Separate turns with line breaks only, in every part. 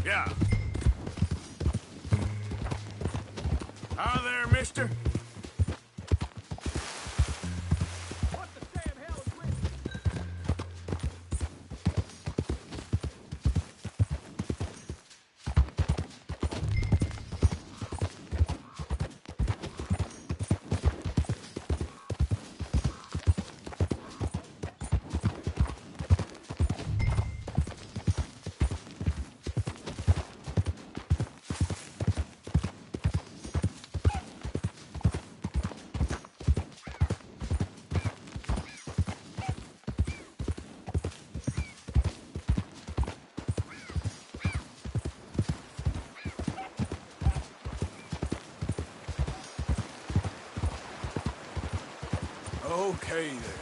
Yeah. Hi there, mister.
What the damn hell is with
Okay there.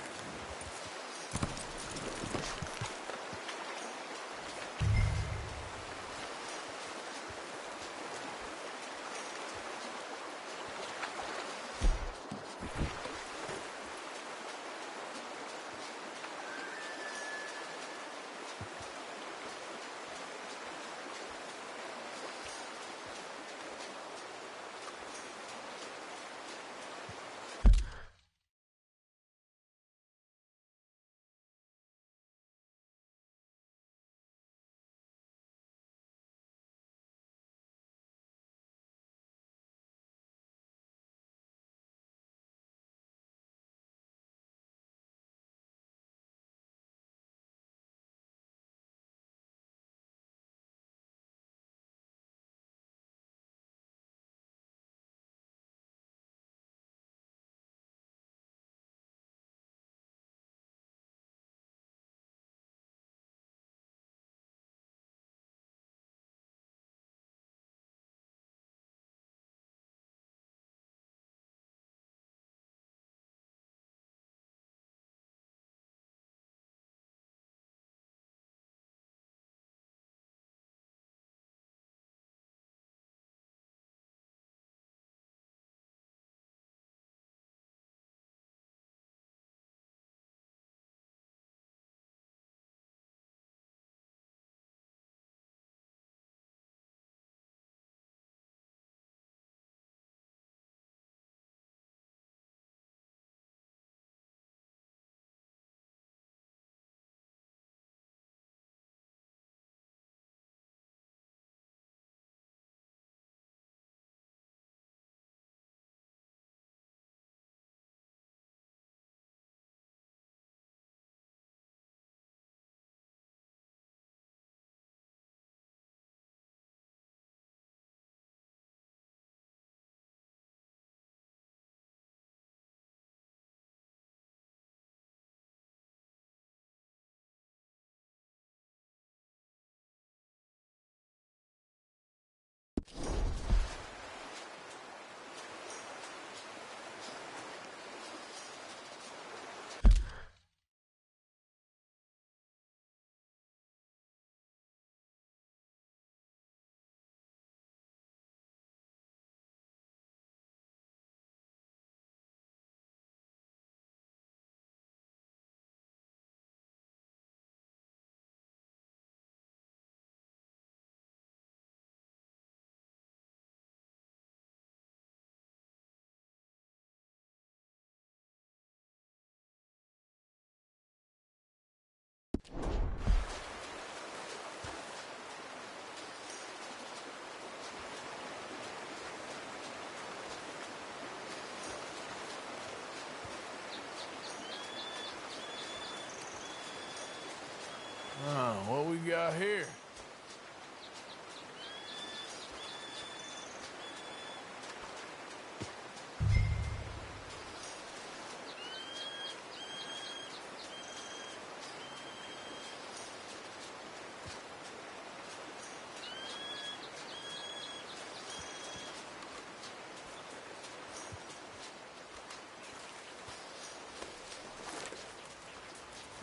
What we got here?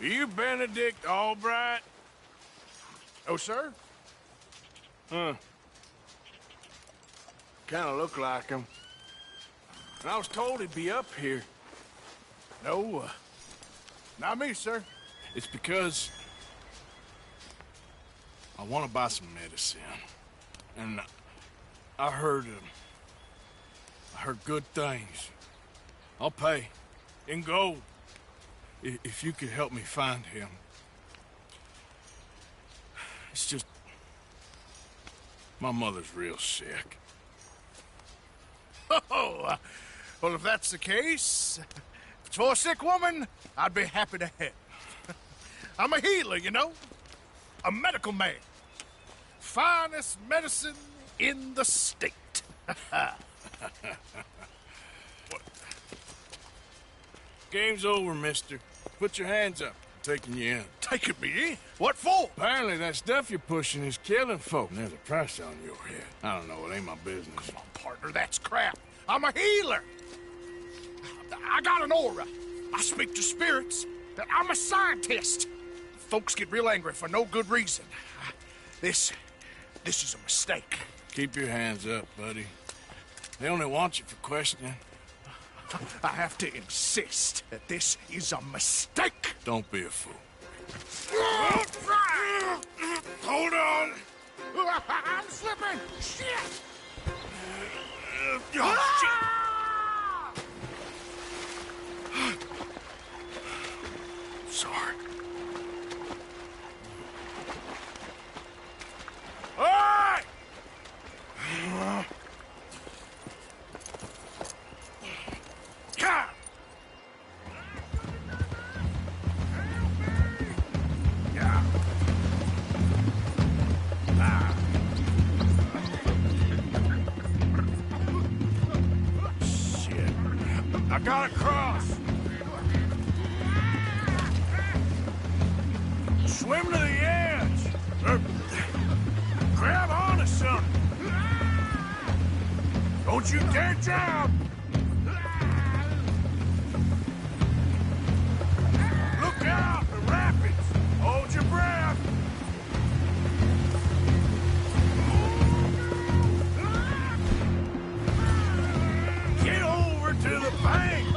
Are you Benedict Albright? Oh, sir? Huh. Kinda look like him. And I was told he'd be up here. No, not me, sir. It's because... I want to buy some medicine. And I heard good things. I'll pay. In gold. If you could help me find him. It's just... my mother's real sick.
Oh, well, if that's the case, if it's for a sick woman, I'd be happy to help. I'm a healer, you know? A medical man. Finest medicine in the state.
Game's over, mister. Put your hands up. I'm taking you in.
Taking me in? What for?
Apparently that stuff you're pushing is killing folk. And there's a price on your head. I don't know, it ain't my business.
Come on, partner, that's crap. I'm a healer. I got an aura. I speak to spirits. I'm a scientist. Folks get real angry for no good reason. This is a mistake.
Keep your hands up, buddy. They only want you for questioning.
I have to insist that this is a mistake.
Don't be a fool.
Hold on. I'm slipping. Shit. Oh, shit. Sorry. All right. God. Yeah. Shit. I got a cross. Swim to the edge. Grab onto something. Don't you dare jump. Look out, the rapids. Hold your breath. Get over to the bank.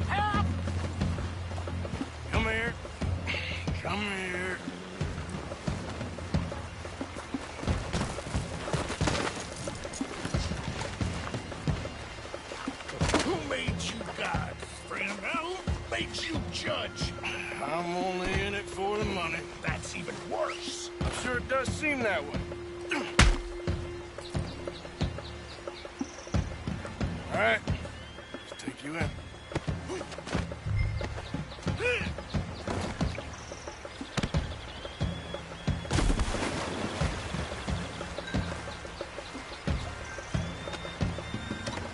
Help! Come here. Come here. Who made you God, friend? Who made you judge?
I'm only in it for the money.
That's even worse.
I'm sure it does seem that way. All right. Let's take you in.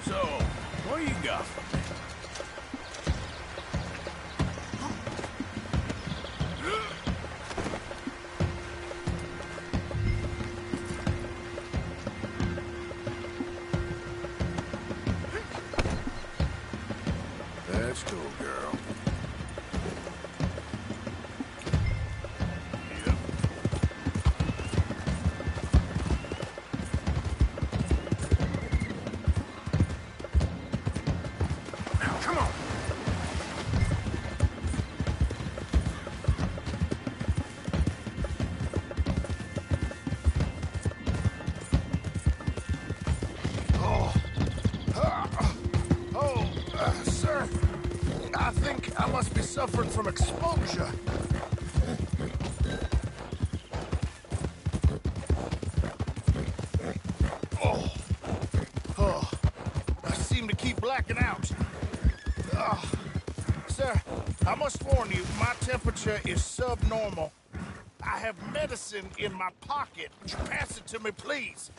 So, what do you got for me?
Let's go, girl.
Now, come on. Sir, I think I must be suffering from exposure. I seem to keep blacking out. Sir, I must warn you, my temperature is subnormal. I have medicine in my pocket. Would you pass it to me, please?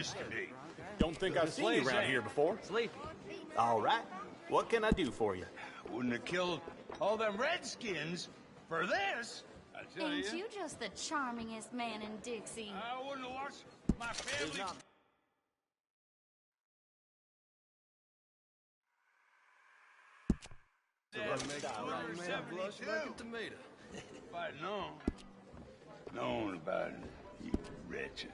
used to be.
Don't think I've seen you around here before.
Sleepy.
All right. What can I do for you?
Wouldn't have killed all them redskins for this, I tell
Ain't
you.
you just the charmingest man in Dixie?
I wouldn't have watched my family. If I'd known about it, you wretches.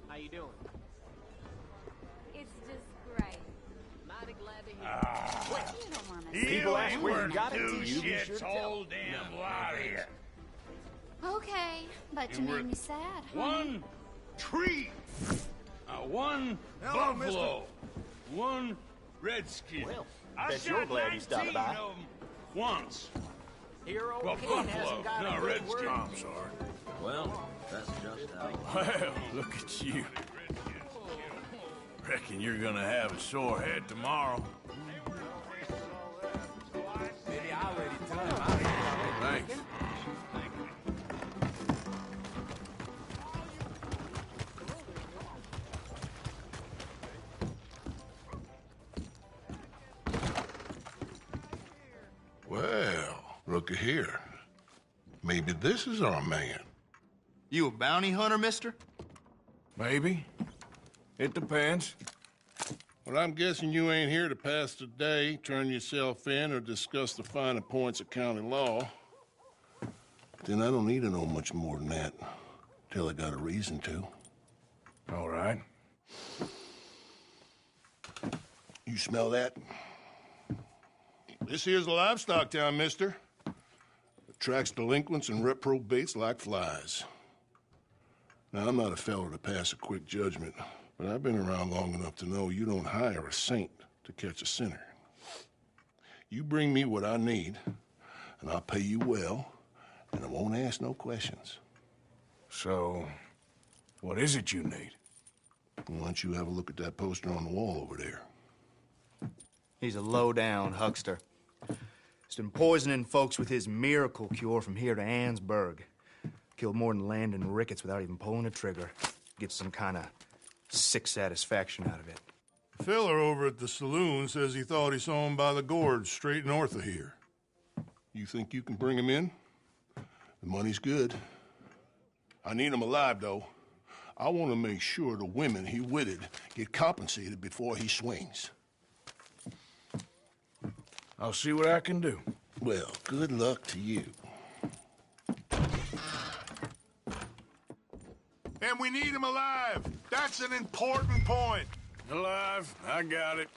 How you doing?
It's just great.
Mighty glad to hear
You don't want to
People ask
ain't
where you
worth
got it.
two
You be
shits
sure to
whole
tell.
damn lot here.
Okay, but you
And we're-
made me sad.
One tree, one buffalo, one redskin.
Well,
I
bet you're
shot
glad you stopped
19
by.
of 'em once.
Hero
Well,
King
buffalo,
hasn't got
not
a good
redskin.
word.
I'm sorry.
Well, that's just how.
Well, look at you. Reckon you're gonna have a sore head tomorrow.
Maybe I already told him I
Thanks.
Well, looky here. Maybe this is our man.
You a bounty hunter, mister?
Maybe. It depends.
Well, I'm guessing you ain't here to pass the day, turn yourself in, or discuss the finer points of county law. Then I don't need to know much more than that, till I got a reason to.
All right.
You smell that? This here's a livestock town, mister. Attracts delinquents and reprobates like flies. Now, I'm not a fellow to pass a quick judgment, but I've been around long enough to know you don't hire a saint to catch a sinner. You bring me what I need, and I'll pay you well, and I won't ask no questions.
So, what is it you need?
Why don't you have a look at that poster on the wall over there?
He's a low-down huckster. He's been poisoning folks with his miracle cure from here to Annsburg. Killed more than Landon Ricketts without even pulling a trigger. Gets some kind of sick satisfaction out of it.
The fella over at the saloon says he thought he saw him by the gorge straight north of here. You think you can bring him in? The money's good. I need him alive, though. I want to make sure the women he witted get compensated before he swings.
I'll see what I can do.
Well, good luck to you. And we need him alive. That's an important point.
Alive, I got it.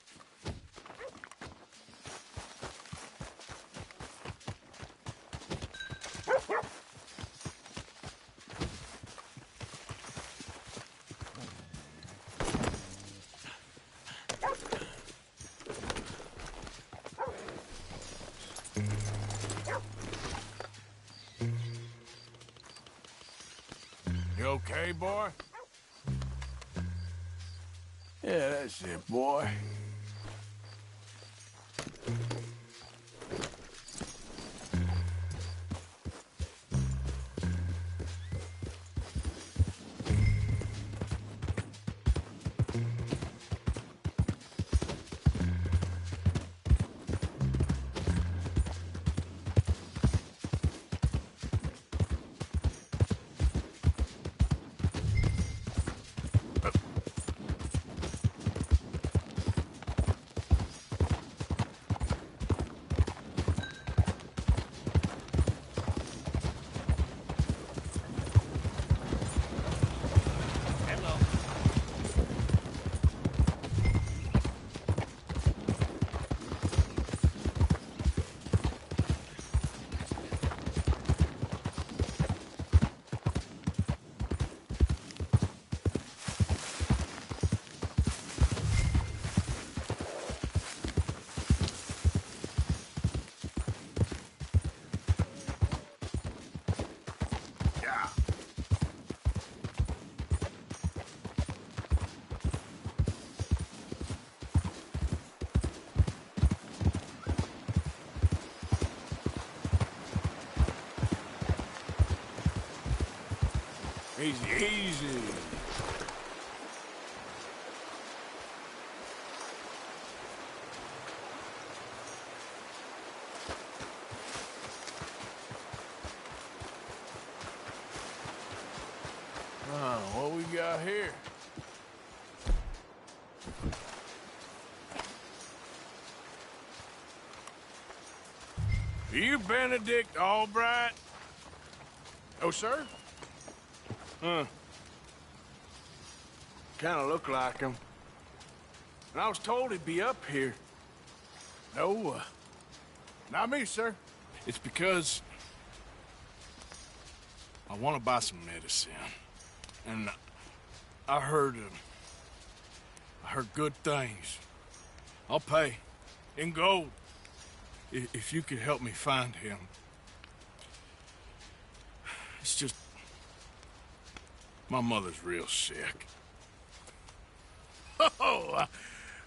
You okay, boy? Yeah, that's it, boy. Easy, easy. What we got here? Are you Benedict Albright?
Oh, sir?
Huh. Kinda look like him. And I was told he'd be up here.
No, not me, sir.
It's because I want to buy some medicine. And I heard good things. I'll pay in gold if you could help me find him. It's just my mother's real sick.
Oh,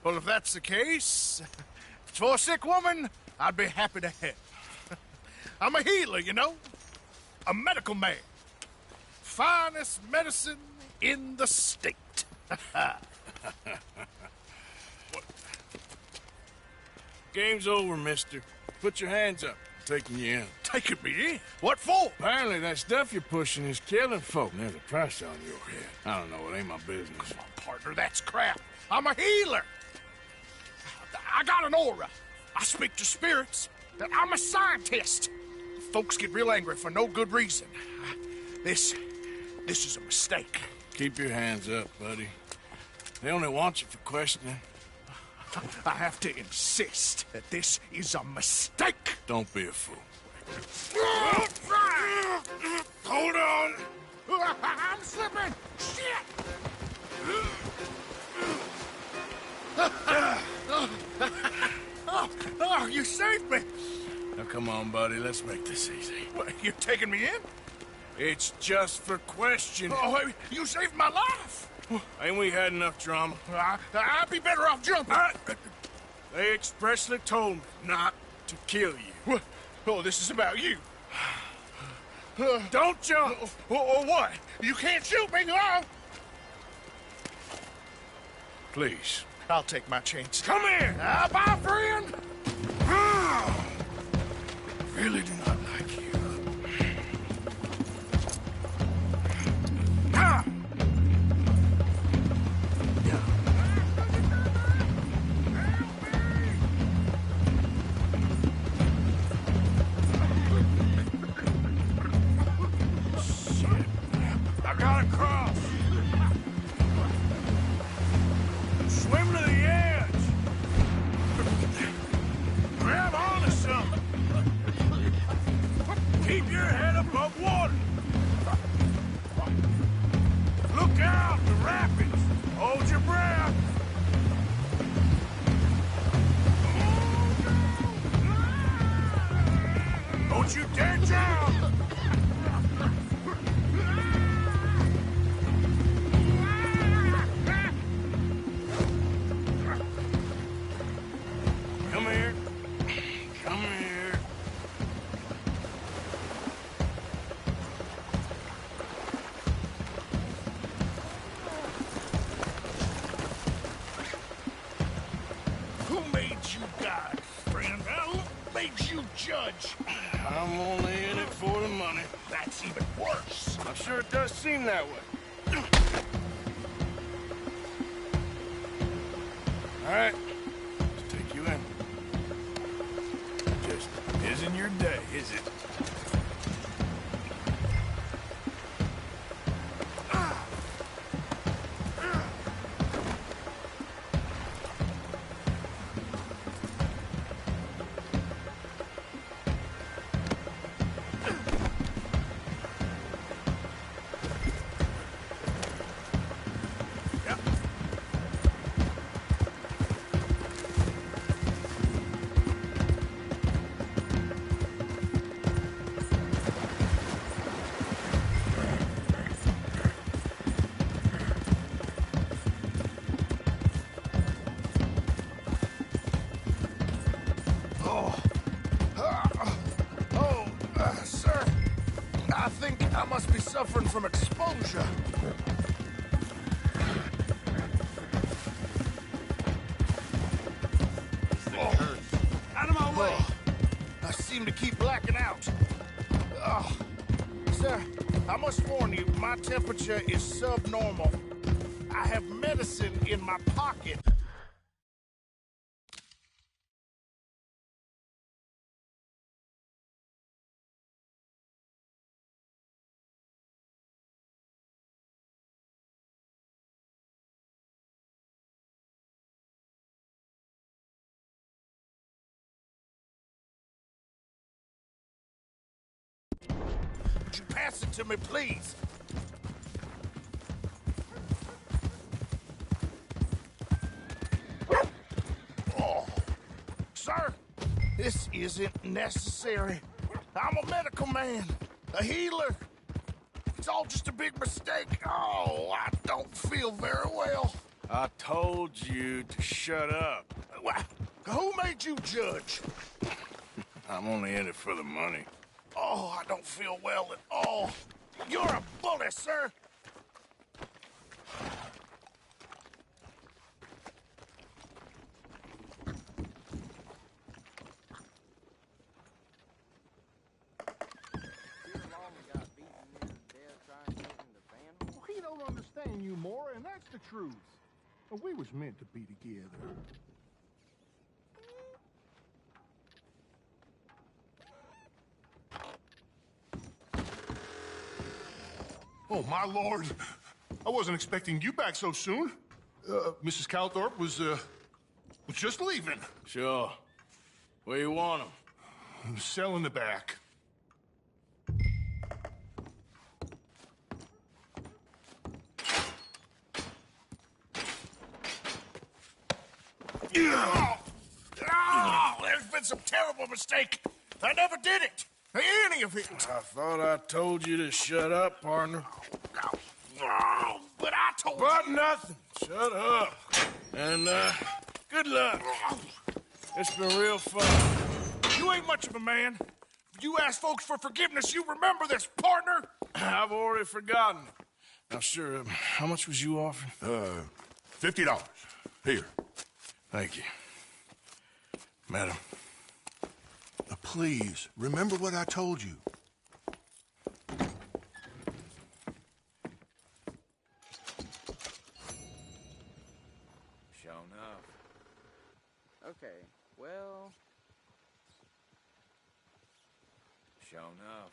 well, if that's the case, if it's for a sick woman, I'd be happy to help. I'm a healer, you know, a medical man. Finest medicine in the state.
Game's over, mister. Put your hands up. I'm taking you in.
Taking me in? What for?
Apparently that stuff you're pushing is killing folk. And there's a price on your head. I don't know. It ain't my business.
Come on, partner, that's crap. I'm a healer. I got an aura. I speak to spirits. I'm a scientist. Folks get real angry for no good reason. This is a mistake.
Keep your hands up, buddy. They only want you for questioning.
I have to insist that this is a mistake.
Don't be a fool. Hold on.
I'm slipping. Shit. Oh, you saved me.
Now, come on, buddy. Let's make this easy.
What, you're taking me in?
It's just for questioning.
Oh, you saved my life.
Ain't we had enough drama?
I'd be better off jumping.
They expressly told me not to kill you.
Oh, this is about you.
Don't jump!
Or what? You can't shoot me, oh!
Please.
I'll take my chance.
Come here!
Bye, friend!
Really do not like you. Keep your head above water. Look out, the rapids. Hold your breath. Don't you dare drown. Come here. Come here.
Who made you God, friend? Who made you judge?
I'm only in it for the money.
That's even worse.
I'm sure it does seem that way. All right. Let's take you in. Just isn't your day, is it?
I must be suffering from exposure.
Out of my way!
I seem to keep blacking out. Sir, I must warn you, my temperature is subnormal. I have medicine in my pocket. Would you pass it to me, please? Oh, sir, this isn't necessary. I'm a medical man, a healer. It's all just a big mistake. Oh, I don't feel very well.
I told you to shut up.
Who made you judge?
I'm only in it for the money.
Oh, I don't feel well at all. You're a bully, sir.
Well, he don't understand you more, and that's the truth. Well, we was meant to be together. Oh, my lord. I wasn't expecting you back so soon. Mrs. Calthorpe was just leaving.
Sure. Where you want him?
Cell in the back.
There's been some terrible mistake. I never did it. Any of it.
I thought I told you to shut up, partner.
But I told
But
you.
nothing. Shut up. And, good luck. It's been real fun.
You ain't much of a man. You ask folks for forgiveness, you remember this, partner?
I've already forgotten it. Now, sure, how much was you offering?
$50. Here.
Thank you. Madam.
Please, remember what I told you.
Sure enough. Okay, well... Sure enough.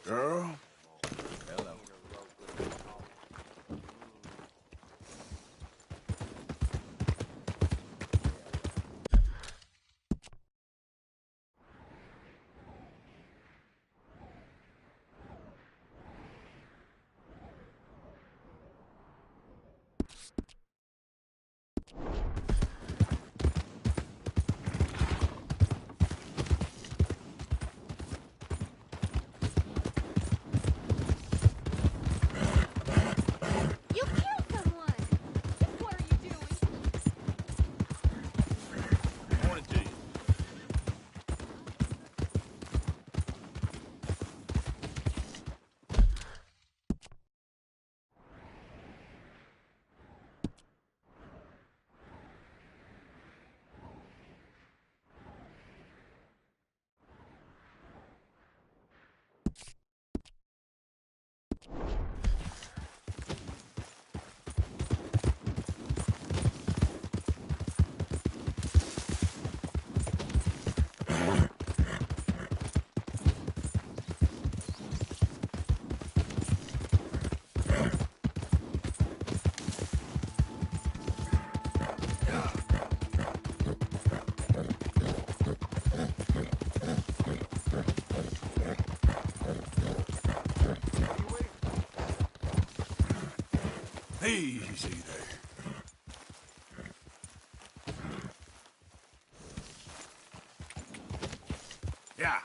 Girl?
Hello.
You killed someone! What are you doing?
Morning to you.
Easy there.
Yeah.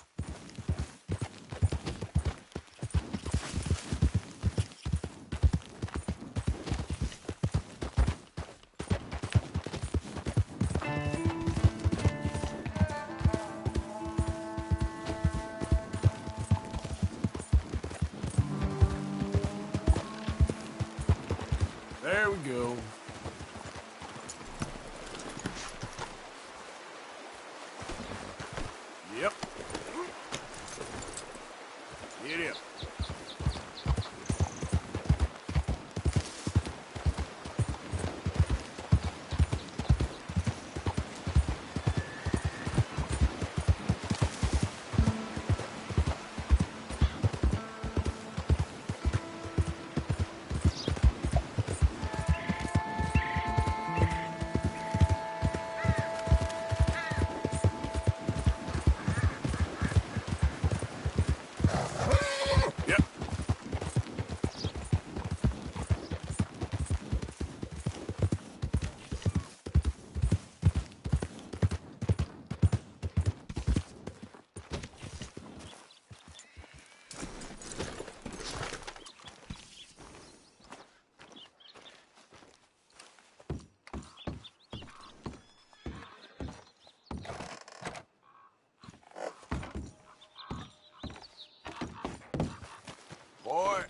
boy.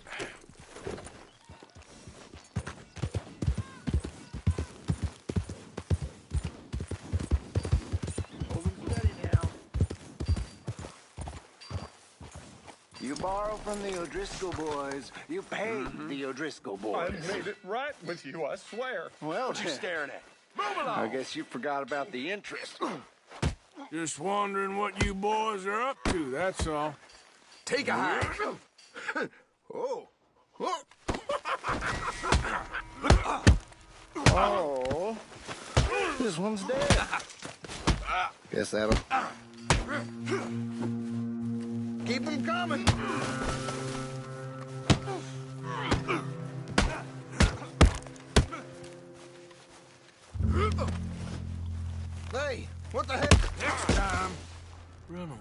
You borrow from the O'Driscoll boys. You pay the O'Driscoll boys.
I made it right with you, I swear.
Well,
What you staring at?
move along. I guess you forgot about the interest.
Just wondering what you boys are up to, that's all.
Take a hike. Oh. Oh. This one's dead. Guess that'll... Keep them coming. Hey, what the heck?
Next time, run away.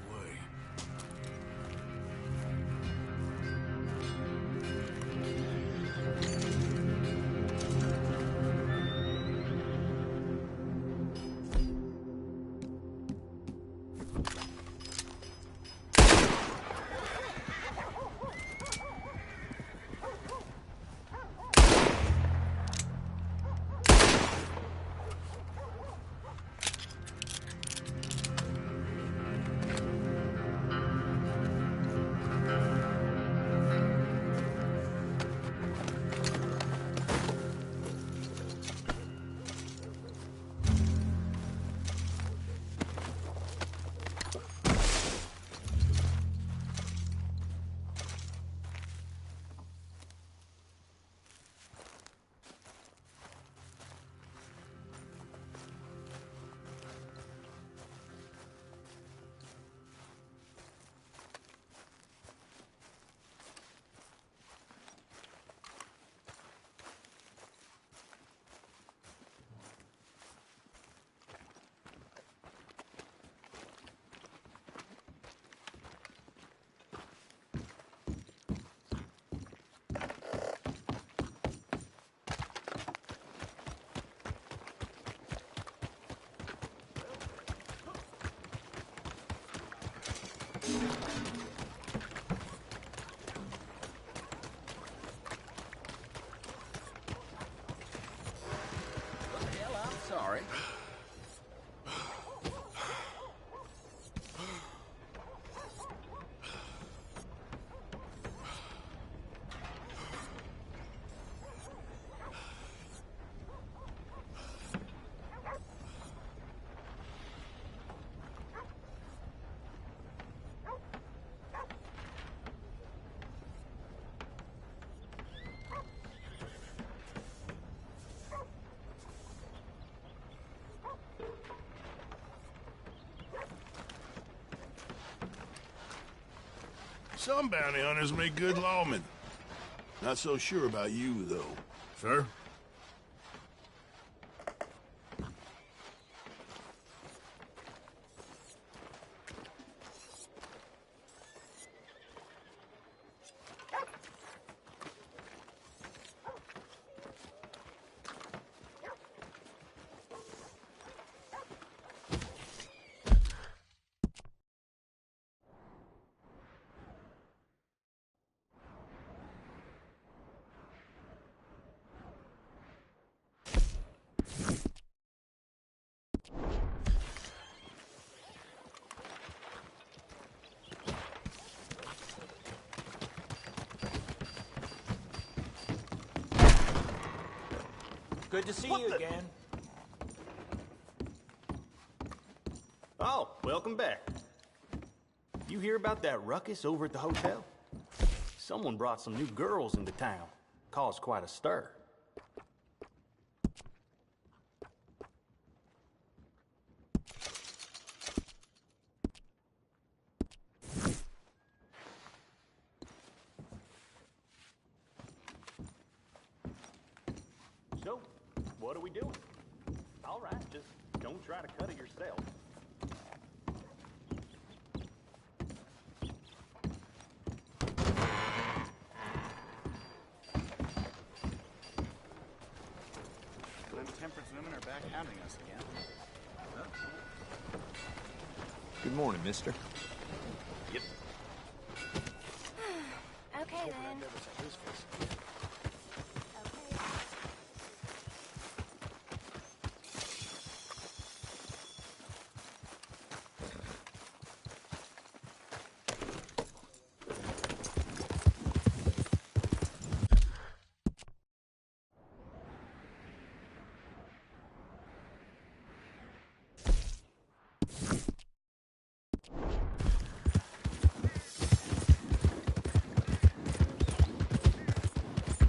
Hell, I'm sorry.
Some bounty hunters make good lawmen. Not so sure about you, though.
Sir?
Good to see you again. Oh, welcome back. You hear about that ruckus over at the hotel? Someone brought some new girls into town. Caused quite a stir. So, what are we doing? All right, just don't try to cut it yourself.
Them temperance women are back hounding us again. Huh?
Good morning, mister.
Yep.
Okay, Okay, then. Okay.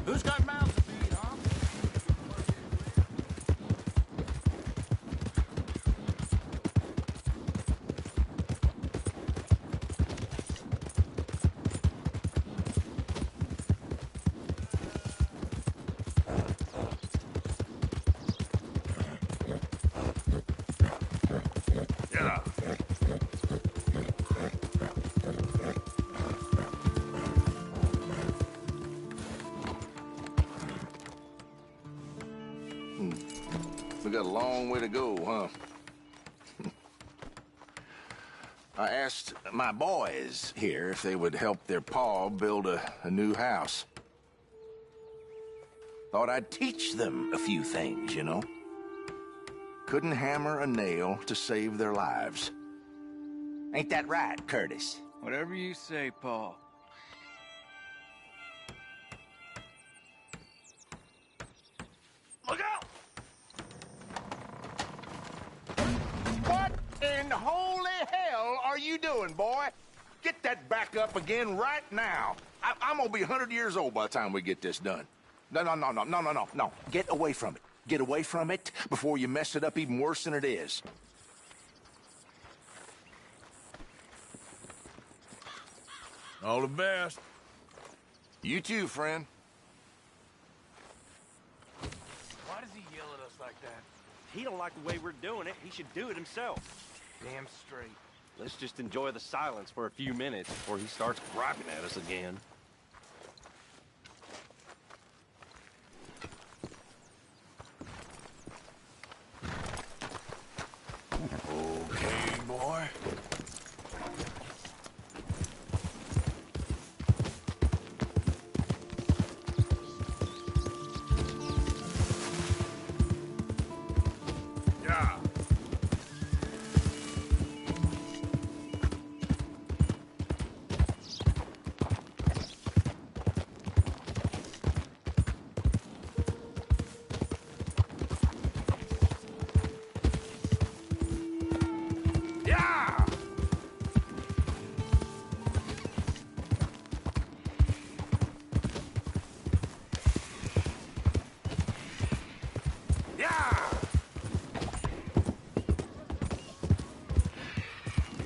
Who's got mouths to feed, huh?
Yeah.
We got a long way to go, huh? I asked my boys here if they would help their pa build a new house. Thought I'd teach them a few things, you know? Couldn't hammer a nail to save their lives. Ain't that right, Curtis?
Whatever you say, Paul.
Look out! What in holy hell are you doing, boy?
Get that back up again right now. I'm gonna be 100 years old by the time we get this done. No. Get away from it. Get away from it before you mess it up even worse than it is.
All the best.
You too, friend.
Why does he yell at us like that?
He don't like the way we're doing it. He should do it himself.
Damn straight.
Let's just enjoy the silence for a few minutes before he starts griping at us again.
Okay, boy.
Yeah. Yeah! Yeah!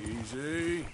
Easy.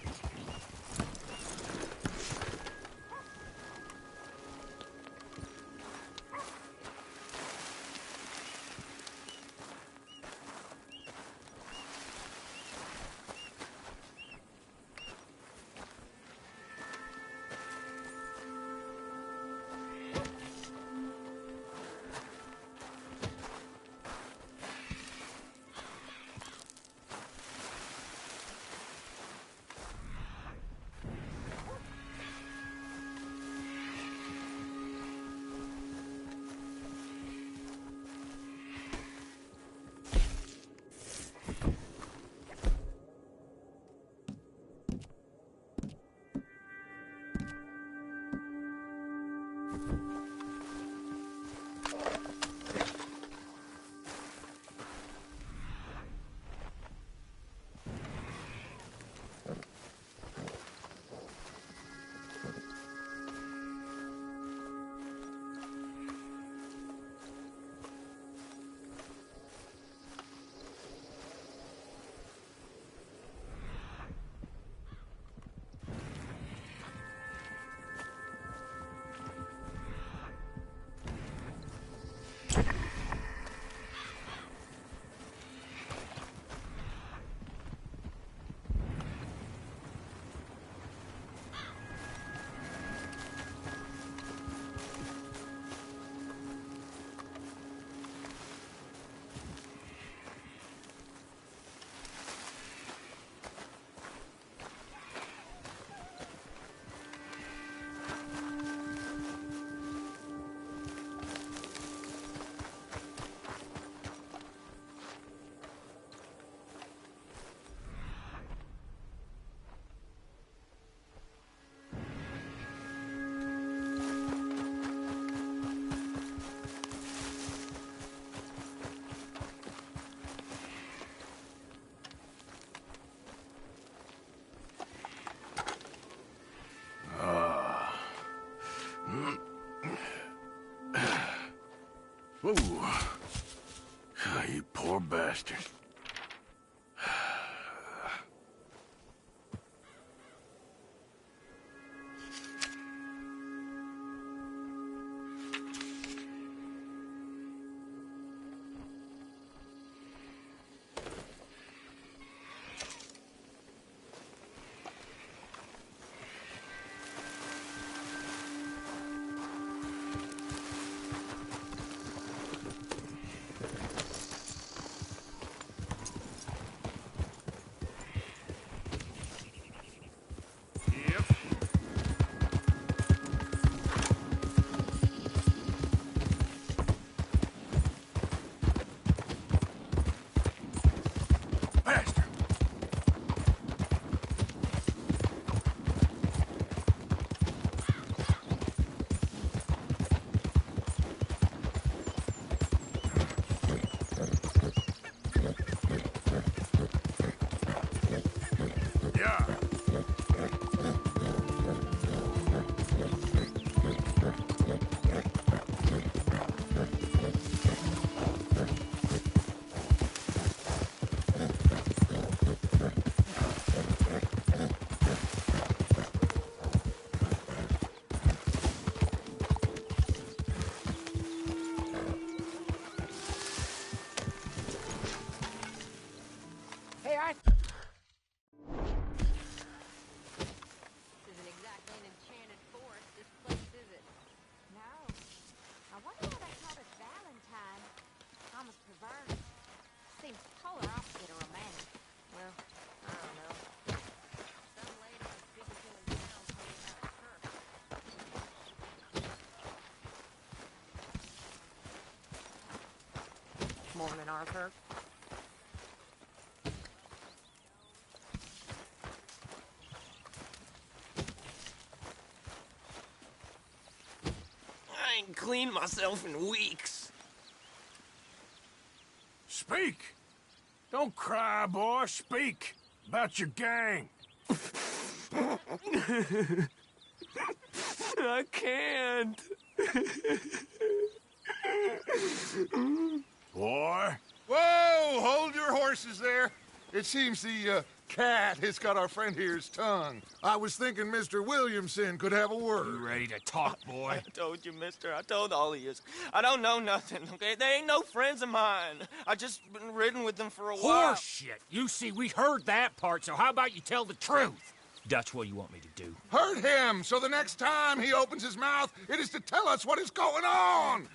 Ooh. Ah, you poor bastard.
Morning, Arthur.
I ain't cleaned myself in weeks.
Speak! Don't cry, boy. Speak about your gang.
I can't.
Boy.
Whoa! Hold your horses there. It seems the cat has got our friend here's tongue. I was thinking Mr. Williamson could have a word.
You ready to talk, boy?
I told you, mister. I told all of you. I don't know nothing, okay? They ain't no friends of mine. I just been ridden with them for a while.
Horse shit. You see, we heard that part, so how about you tell the truth? Dutch, what do you want me to do?
Hurt him, so the next time he opens his mouth, it is to tell us what is going on.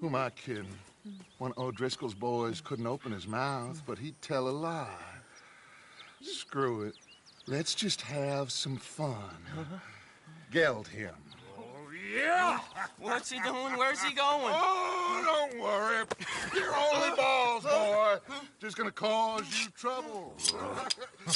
Who am I kidding? One of O'Driscoll's boys couldn't open his mouth, but he'd tell a lie. Screw it. Let's just have some fun. Geld him.
Yeah!
What's he doing? Where's he going?
Oh, don't worry. You're only balls, boy. Just gonna cause you trouble.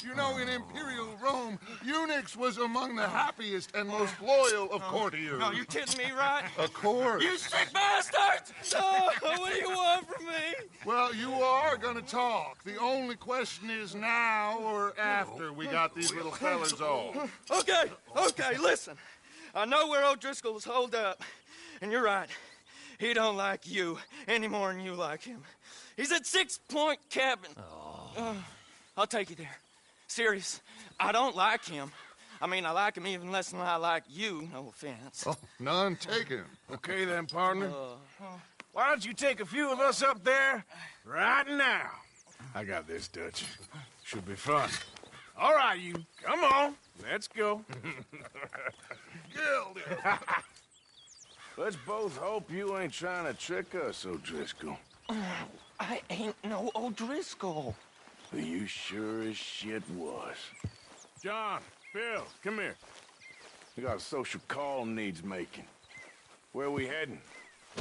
You know, in Imperial Rome, eunuchs was among the happiest and most loyal of courtiers.
No, you kidding me, right?
Of course.
You sick bastards! Oh, what do you want from me?
Well, you are gonna talk. The only question is now or after we got these little fellas off.
Okay, listen. I know where O'Driscoll's holed up, and you're right. He don't like you any more than you like him. He's at 6 Point Cabin. I'll take you there. Serious, I don't like him. I mean, I like him even less than I like you, no offense.
Oh, none taken.
Okay then, partner. Why don't you take a few of us up there right now? I got this, Dutch. Should be fun. All right, you. Come on. Let's go. Let's both hope you ain't trying to trick us, O'Driscoll.
I ain't no O'Driscoll.
You sure as shit was. John, Bill, come here. We got a social call needs making. Where are we heading?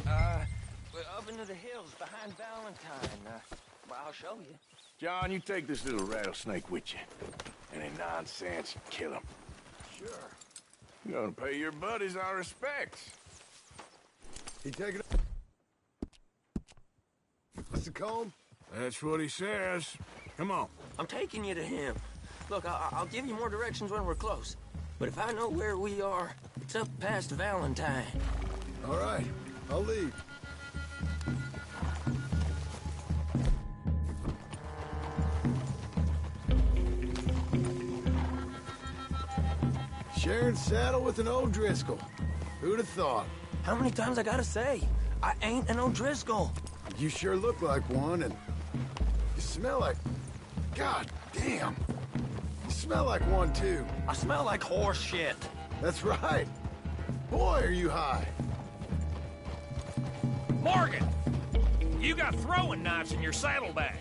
We're up into the hills behind Valentine. Well, I'll show you.
John, you take this little rattlesnake with you. Any nonsense, kill him.
Sure.
You're gonna pay your buddies our respects.
He taking it. Mr. Combe?
That's what he says. Come on.
I'm taking you to him. Look, I'll give you more directions when we're close. But if I know where we are, it's up past Valentine.
All right, I'll leave.
Sharing saddle with an O'Driscoll. Who'd have thought?
How many times I gotta say? I ain't an O'Driscoll.
You sure look like one, and you smell like... God damn. You smell like one, too.
I smell like horse shit.
That's right. Boy, are you high.
Morgan! You got throwing knives in your saddlebag.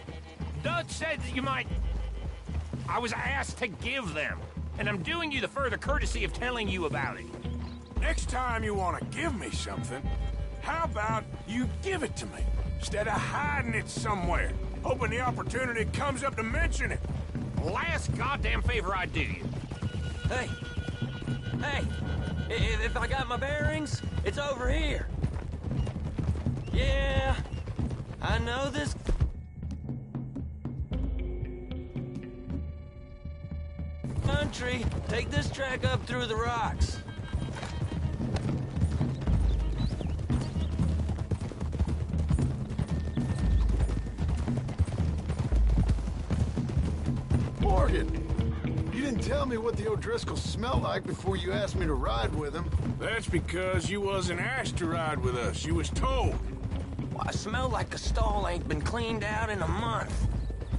Dutch said that you might... I was asked to give them, and I'm doing you the further courtesy of telling you about it.
Next time you want to give me something, how about you give it to me, instead of hiding it somewhere, hoping the opportunity comes up to mention it?
Last goddamn favor I do you.
Hey! Hey! If I got my bearings, it's over here. Yeah, I know this... country. Take this track up through the rocks.
Morgan! You didn't tell me what the O'Driscolls smell like before you asked me to ride with them.
That's because you wasn't asked to ride with us. You was told.
Well, I smell like a stall ain't been cleaned out in a month.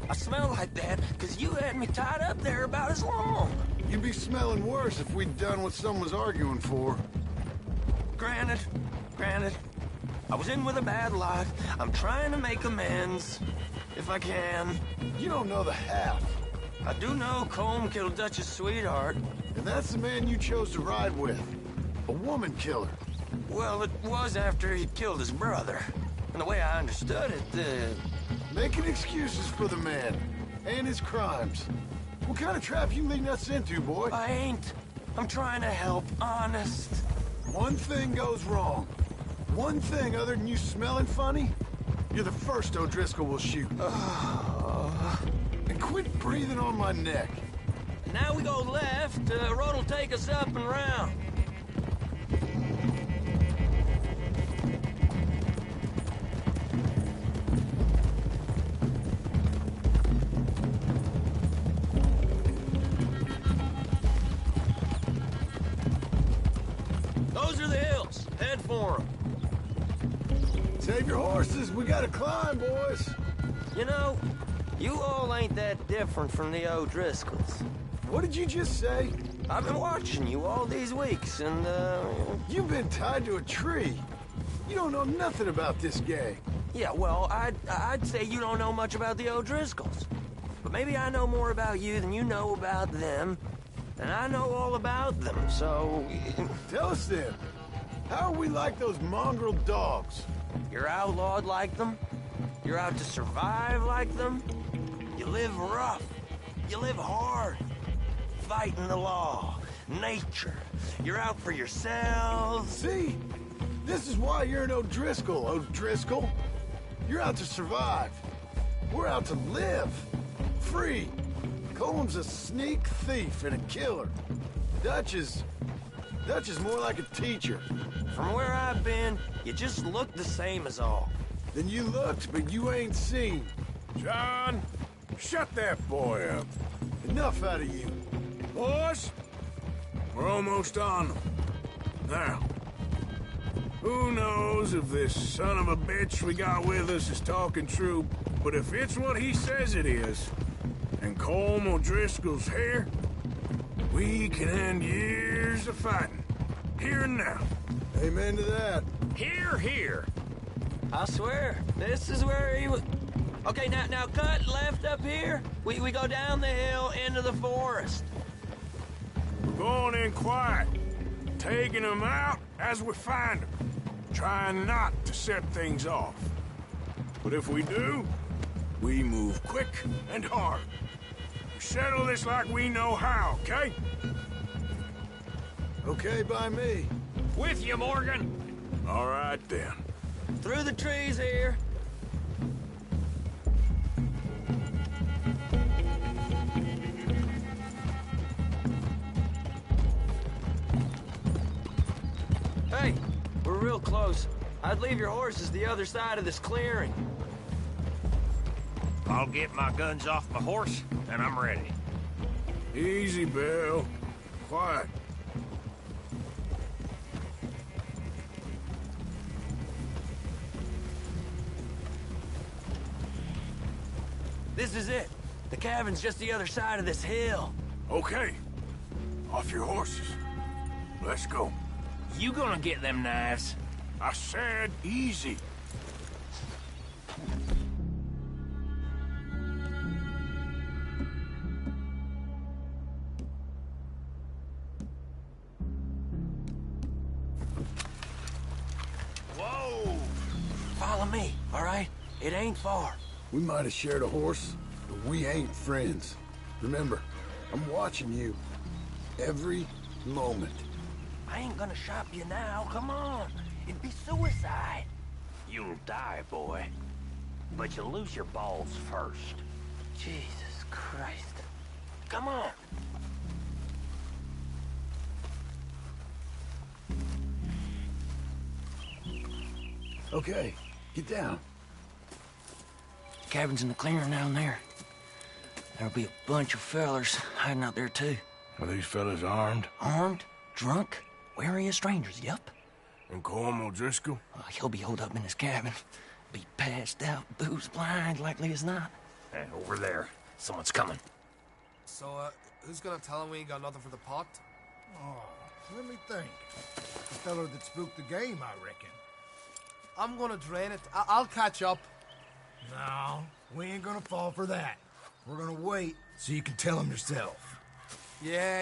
I smell like that because you had me tied up there about as long.
You'd be smelling worse if we'd done what someone's arguing for.
Granted. I was in with a bad lot. I'm trying to make amends, if I can.
You don't know the half.
I do know Colm killed Dutch's sweetheart.
And that's the man you chose to ride with. A woman killer.
Well, it was after he killed his brother. And the way I understood it,
Making excuses for the man. And his crimes. What kind of trap you leading us into, boy?
I ain't. I'm trying to help, honest.
One thing goes wrong. One thing other than you smelling funny, you're the first O'Driscoll will shoot. And quit breathing on my neck.
Now we go left. Road'll take us up and round. Those are the hills. Head for them.
Save your horses. We gotta climb, boys.
You know, you all ain't that different from the O'Driscolls.
What did you just say?
I've been watching you all these weeks, and,
You've been tied to a tree. You don't know nothing about this gang.
Yeah, well, I'd say you don't know much about the O'Driscolls. But maybe I know more about you than you know about them. And I know all about them, so...
Tell us then. How are we like those mongrel dogs?
You're outlawed like them? You're out to survive like them? You live rough. You live hard. Fighting the law. Nature. You're out for yourselves.
See? This is why you're an O'Driscoll, O'Driscoll. You're out to survive. We're out to live. Free. Colm's a sneak thief and a killer. Dutch is more like a teacher.
From where I've been, you just look the same as all.
Then you looked, but you ain't seen.
John, shut that boy up.
Enough out of you.
Boys, we're almost on them. Now, who knows if this son of a bitch we got with us is talking true, but if it's what he says it is, and Colm O'Driscoll's here, we can end years of fighting. Here and now.
Amen to that.
Here.
I swear, this is where he was... Okay, now cut left up here. We go down the hill into the forest.
We're going in quiet, taking them out as we find them, trying not to set things off. But if we do, we move quick and hard. We settle this like we know how, okay?
Okay by me.
With you, Morgan.
All right, then.
Through the trees here. Hey, we're real close. I'd leave your horses the other side of this clearing.
I'll get my guns off my horse, and I'm ready.
Easy, Bill. Quiet.
This is it. The cabin's just the other side of this hill.
Okay. Off your horses. Let's go.
You gonna get them knives?
I said easy.
Whoa! Follow me, all right? It ain't far.
We might have shared a horse, but we ain't friends. Remember, I'm watching you. Every moment.
I ain't gonna shop you now, come on. It'd be suicide.
You'll die, boy. But you'll lose your balls first.
Jesus Christ. Come on.
Okay, get down.
Cabin's in the clearing down there. There'll be a bunch of fellers hiding out there, too.
Are these fellas armed?
Armed? Drunk? Wary of strangers, yup.
And Colm O'Driscoll?
He'll be holed up in his cabin. Be passed out, booze blind, likely as not.
Hey, over there. Someone's coming.
So, who's gonna tell him we ain't got nothing for the pot?
Oh, let me think. The feller that spooked the game, I reckon.
I'm gonna drain it. I'll catch up.
No, we ain't gonna fall for that. We're gonna wait so you can tell him yourself. Yeah.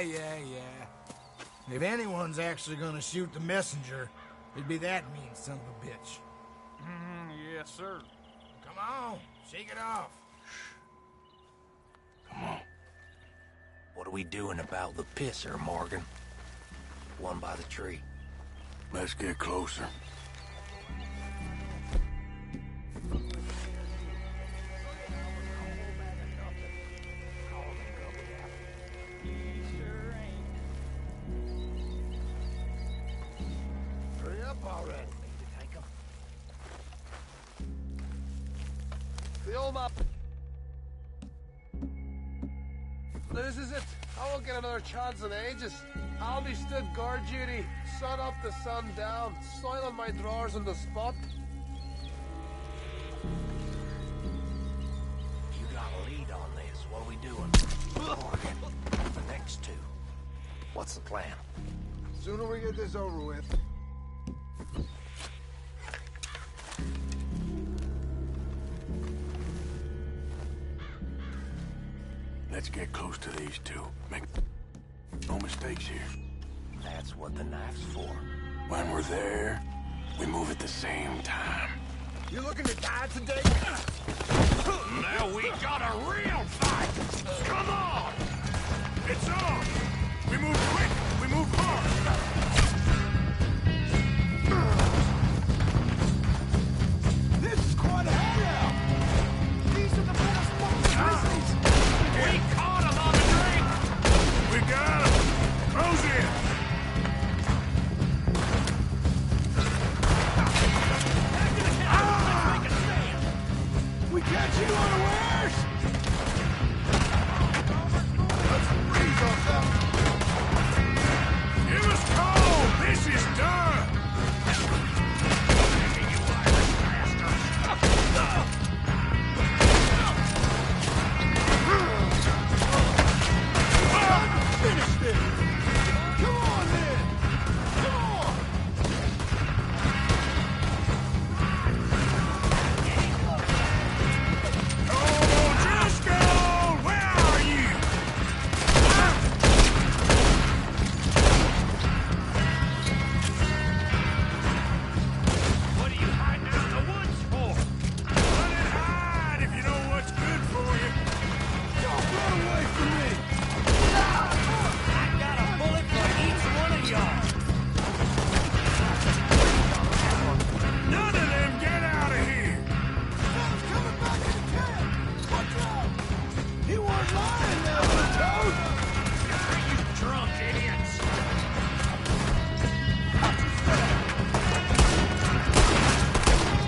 If anyone's actually gonna shoot the messenger, it'd be that mean son of a bitch.
Yes, sir.
Come on, shake it off.
Come on.
What are we doing about the pisser, Morgan? One by the tree.
Let's get closer.
Hurry up already.
The old map loses it. I won't get another chance in ages. I'll be stood guard duty, sun up to sun down, soiling my drawers on the spot.
You got a lead on this. What are we doing? Morgan, the next two. What's the plan?
Sooner we get this over with.
Let's get close to these two. Make no mistakes here.
That's what the knife's for.
When we're there, we move at the same time.
You looking to die today?
Now we got a real fight! Come on!
It's on! We move quick! We move hard!
This is quite a hideout! These are the best fucking
We caught him on the drink!
We got him! Close in!
We catch you unawares! Let's freeze ourselves!
It was cold! This is done!
Finish this! Come on, then! Come on!
Oh, Driscoll! Where are you?
What are you hiding out in the woods for?
Run and hide if you know what's good for you.
Don't run away from me!
I got a bullet for each one of y'all.
None of them get out of here!
Fellas coming back in the camp! Watch out! He weren't lying now, little toad!
You drunk idiots!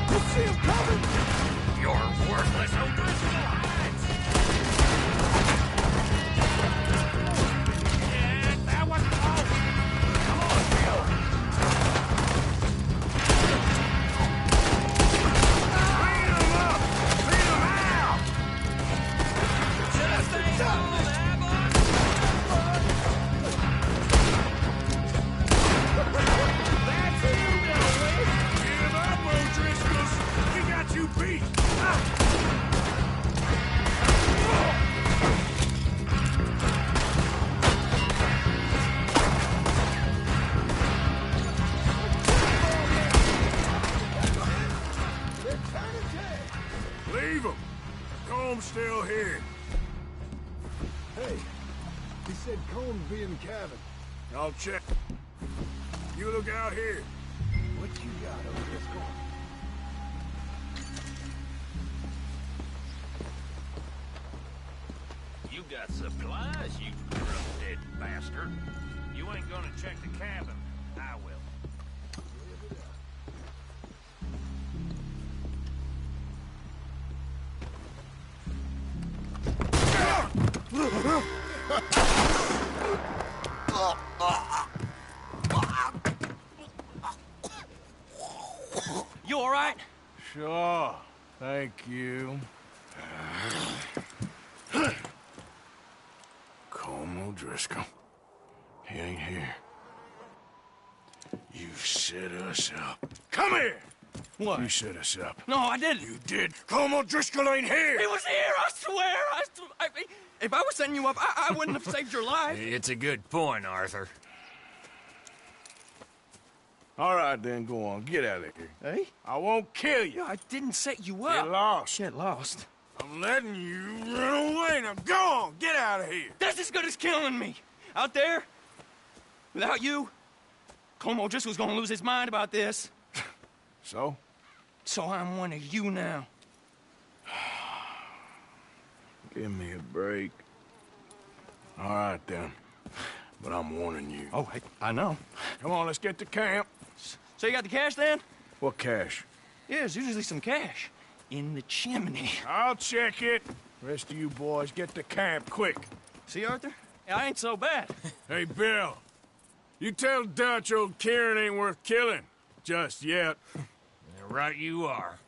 You see him coming?
You're worthless O'Driscoll hides! Yeah, that wasn't all. Come on, Bill.
Clean them up! Clean them out!
Hey, he said Combs be in the cabin.
I'll check. You look out here.
What you got, O'Driscoll?
You got supplies, you drug-dead bastard. You ain't gonna check the cabin. I will.
You all right?
Sure. Thank you. Colm O'Driscoll. He ain't here. You set us up. Come here!
What?
You set us up.
No, I didn't.
You did. Colm O'Driscoll ain't here!
He was here, I swear! If I was setting you up, I wouldn't have saved your life.
It's a good point, Arthur.
All right, then, go on. Get out of here.
Hey?
I won't kill you.
I didn't set you up.
Get lost.
Get lost.
I'm letting you run away. Now go on. Get out of here.
That's as good as killing me. Out there, without you, Colm O'Driscoll's gonna lose his mind about this.
So?
So I'm one of you now.
Give me a break. All right, then. But I'm warning you.
Oh, I know.
Come on, let's get to camp.
So you got the cash, then?
What cash?
Yeah, there's usually some cash. In the chimney.
I'll check it. Rest of you boys, get to camp, quick.
See, Arthur? I ain't so bad.
Hey, Bill. You tell Dutch old Kieran ain't worth killing. Just yet.
Right you are.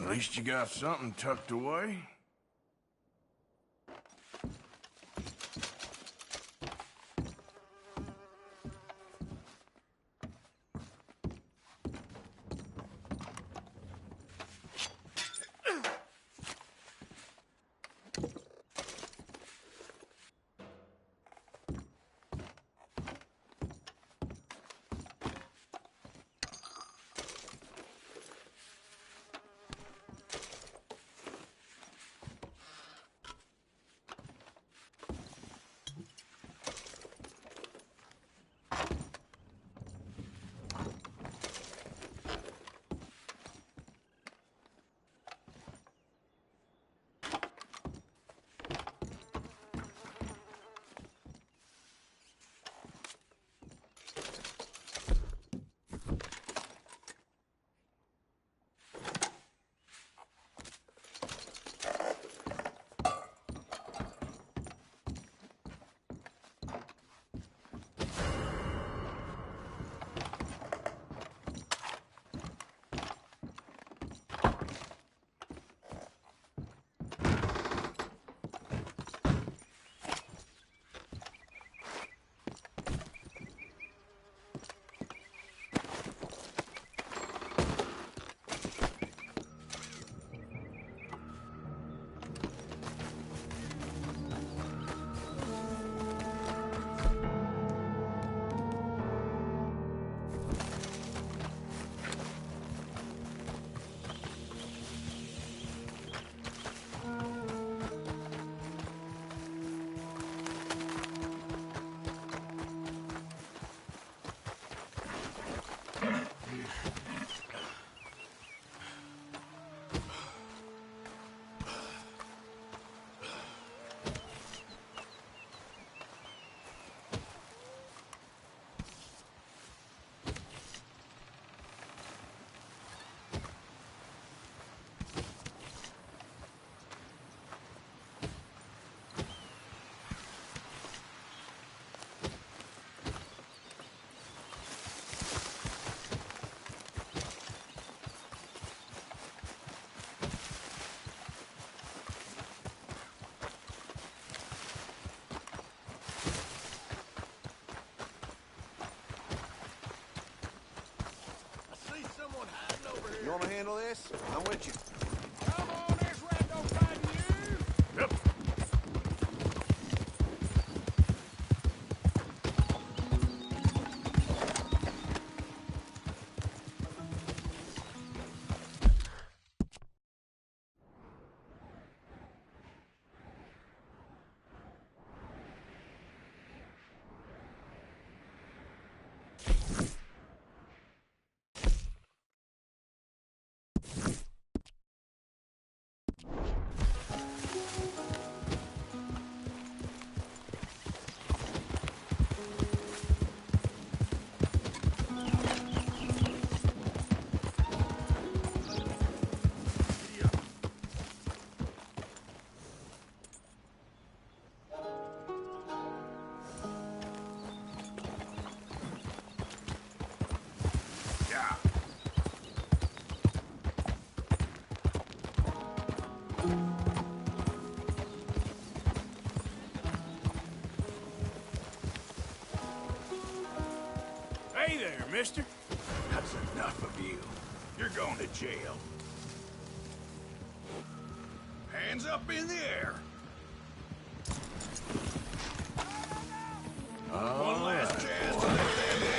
At least you got something tucked away.
want to handle this? I'm with you.
Come on, this rat don't find you!
Yep. Hey there, mister.
That's enough of you. You're going to jail. Hands up in the air. One last chance to let them in.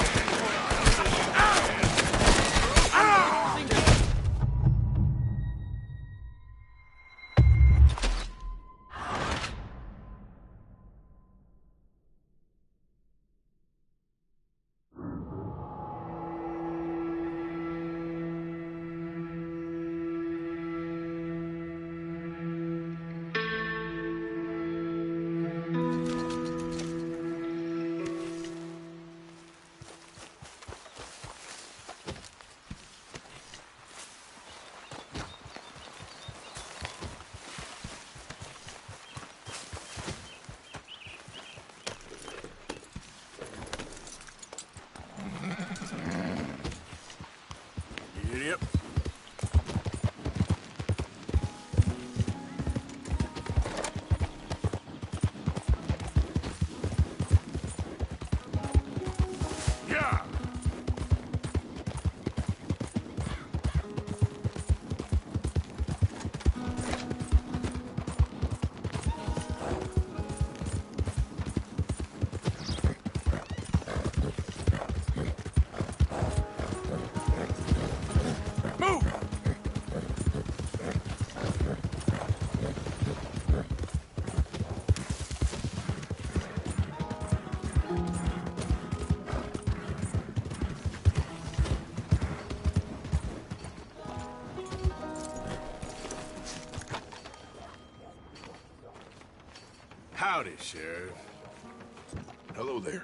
Yep. Yeah. Move! Howdy, Sheriff.
Hello there.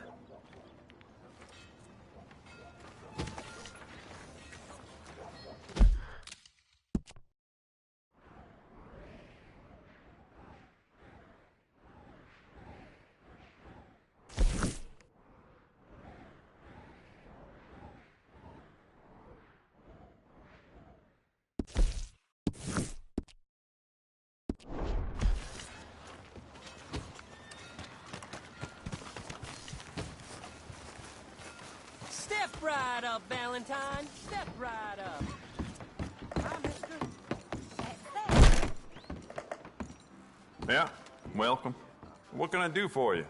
Step right up, Valentine. Step right up. Hi, mister.
Yeah, welcome. What can I do for you?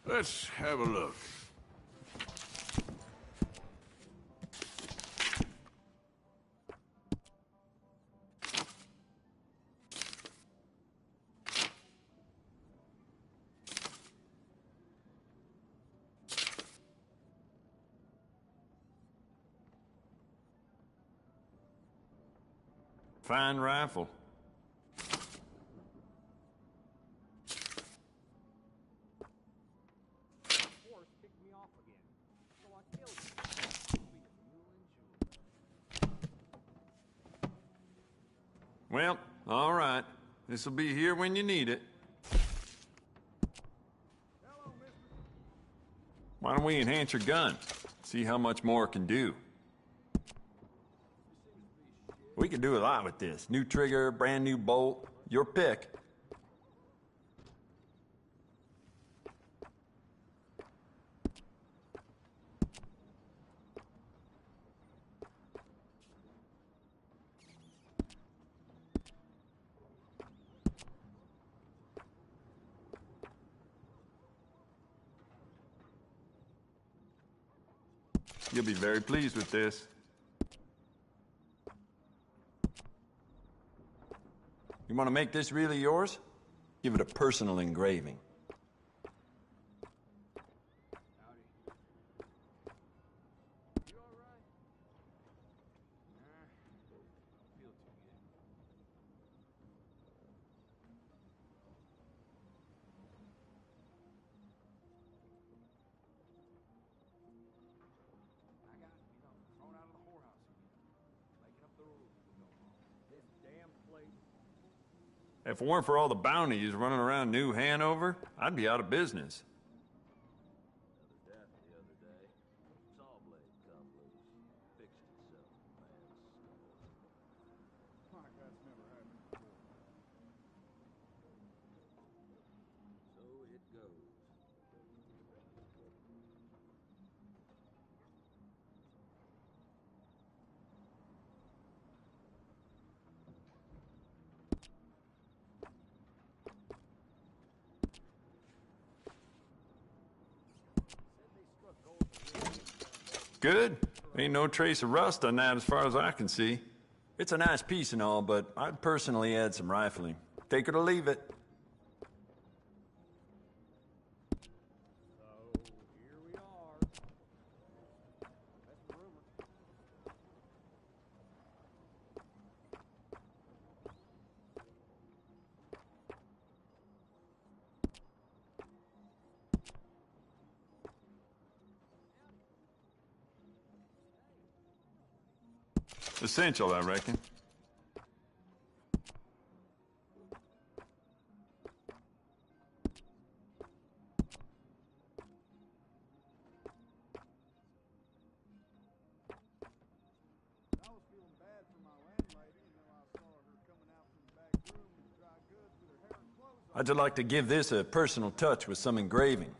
Let's have a look.
Fine rifle. Well, all right. This'll be here when you need it. Why don't we enhance your gun? See how much more it can do. We can do a lot with this. New trigger, brand new bolt, your pick. You'll be very pleased with this. You want to make this really yours? Give it a personal engraving. If it weren't for all the bounties running around New Hanover, I'd be out of business. Good. Ain't no trace of rust on that as far as I can see. It's a nice piece and all, but I'd personally add some rifling. Take it or leave it. Essential, I reckon. I'd just like to give this a personal touch with some engraving.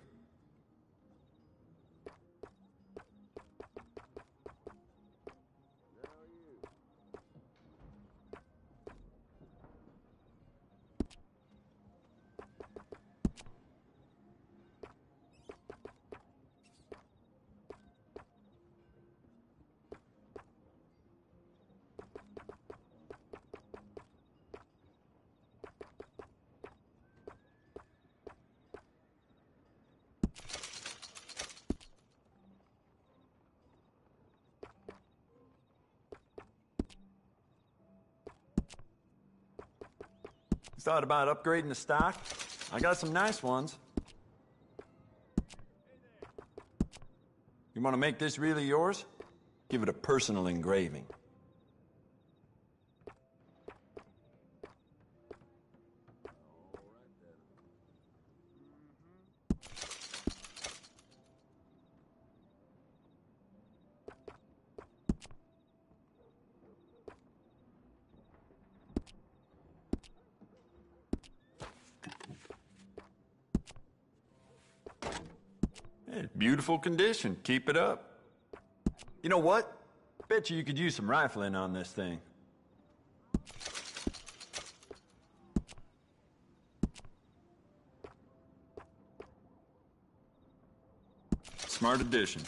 Thought about upgrading the stock? I got some nice ones. You want to make this really yours? Give it a personal engraving. Beautiful condition. Keep it up. You know what? Bet you could use some rifling on this thing. Smart addition.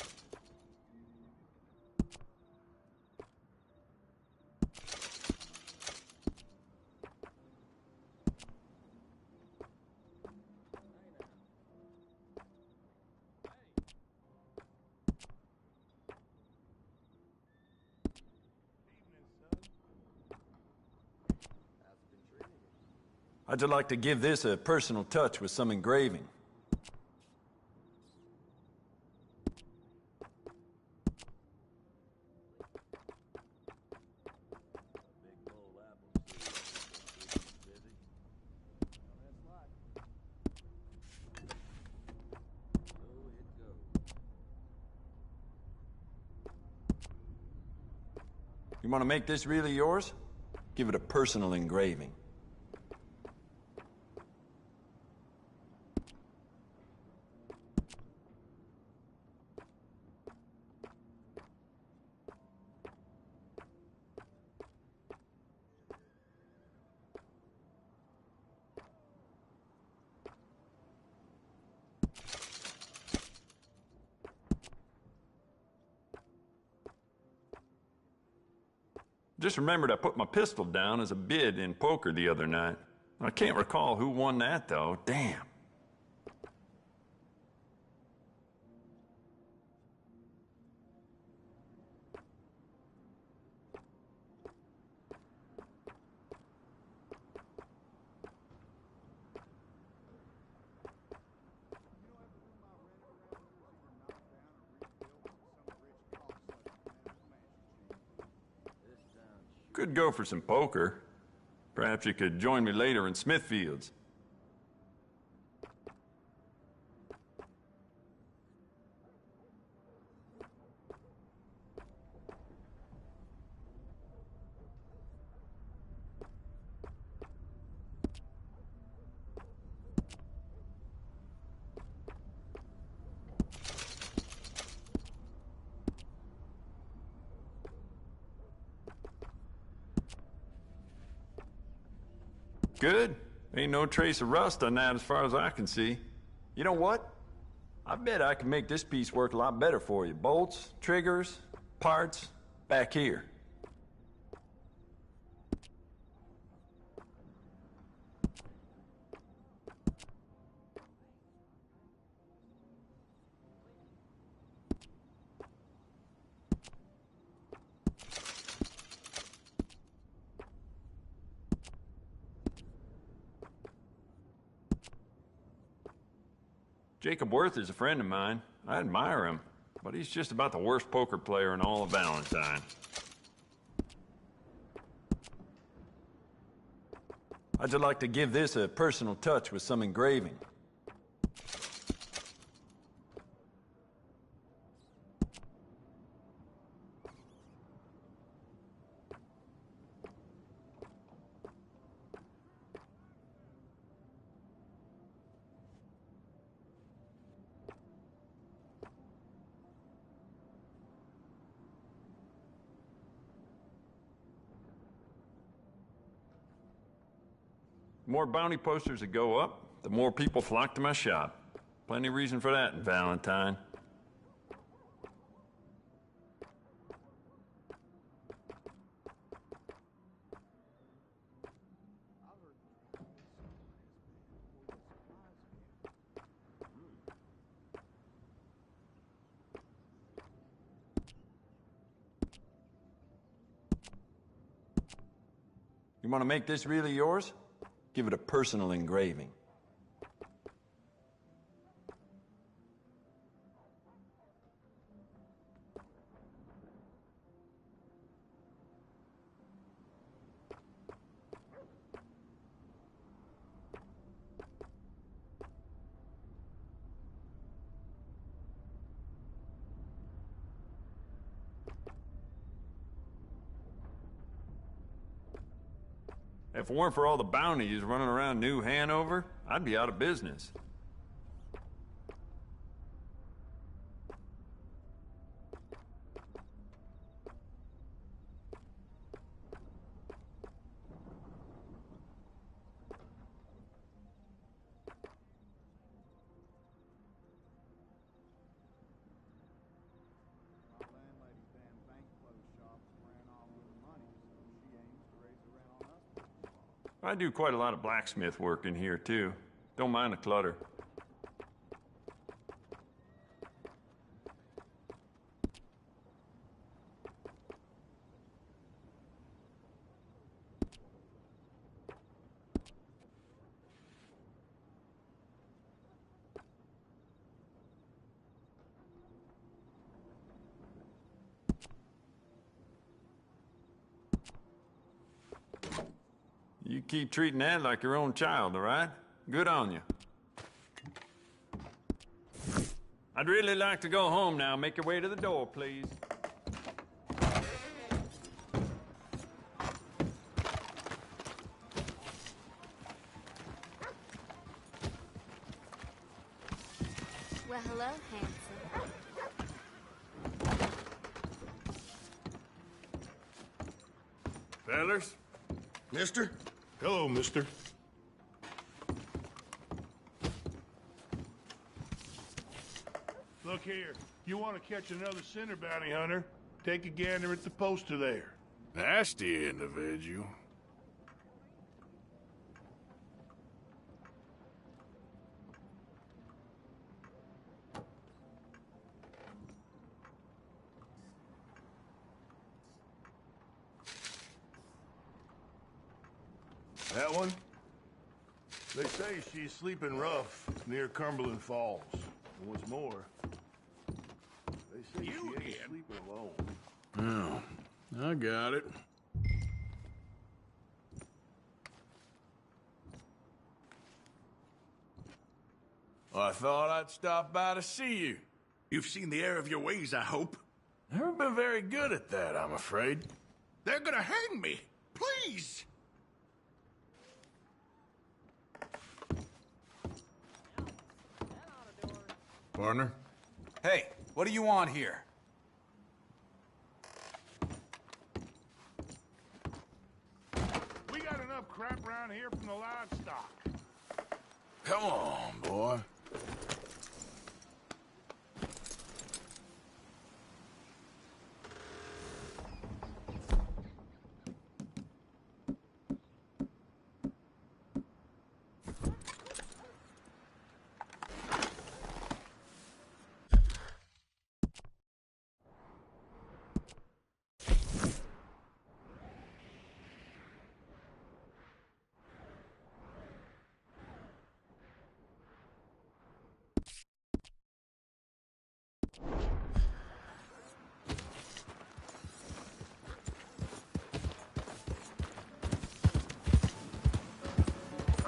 I'd just like to give this a personal touch with some engraving. You want to make this really yours? Give it a personal engraving. Just remembered I put my pistol down as a bid in poker the other night. I can't recall who won that, though. Damn. Could go for some poker. Perhaps you could join me later in Smithfield's. Good. Ain't no trace of rust on that as far as I can see. You know what? I bet I can make this piece work a lot better for you. Bolts, triggers, parts, back here. Jacob Worth is a friend of mine. I admire him, but he's just about the worst poker player in all of Valentine. I'd just like to give this a personal touch with some engraving. The more bounty posters that go up, the more people flock to my shop. Plenty of reason for that in Valentine. You want to make this really yours? Give it a personal engraving. If it weren't for all the bounties running around New Hanover, I'd be out of business. I do quite a lot of blacksmith work in here, too. Don't mind the clutter. You keep treating that like your own child, all right? Good on you. I'd really like to go home now. Make your way to the door, please.
Well, hello, handsome.
Fellers? Mister? Hello, mister.
Look here, you want to catch another sinner bounty hunter, take a gander at the poster there.
Nasty individual.
That one? They say she's sleeping rough near Cumberland Falls. And what's more, they say she ain't sleeping alone.
Oh, I got it. Well, I thought I'd stop by to see you.
You've seen the error of your ways, I hope.
Never been very good at that, I'm afraid.
They're gonna hang me! Please!
Partner?
Hey, what do you want here?
We got enough crap around here from the livestock.
Come on, boy.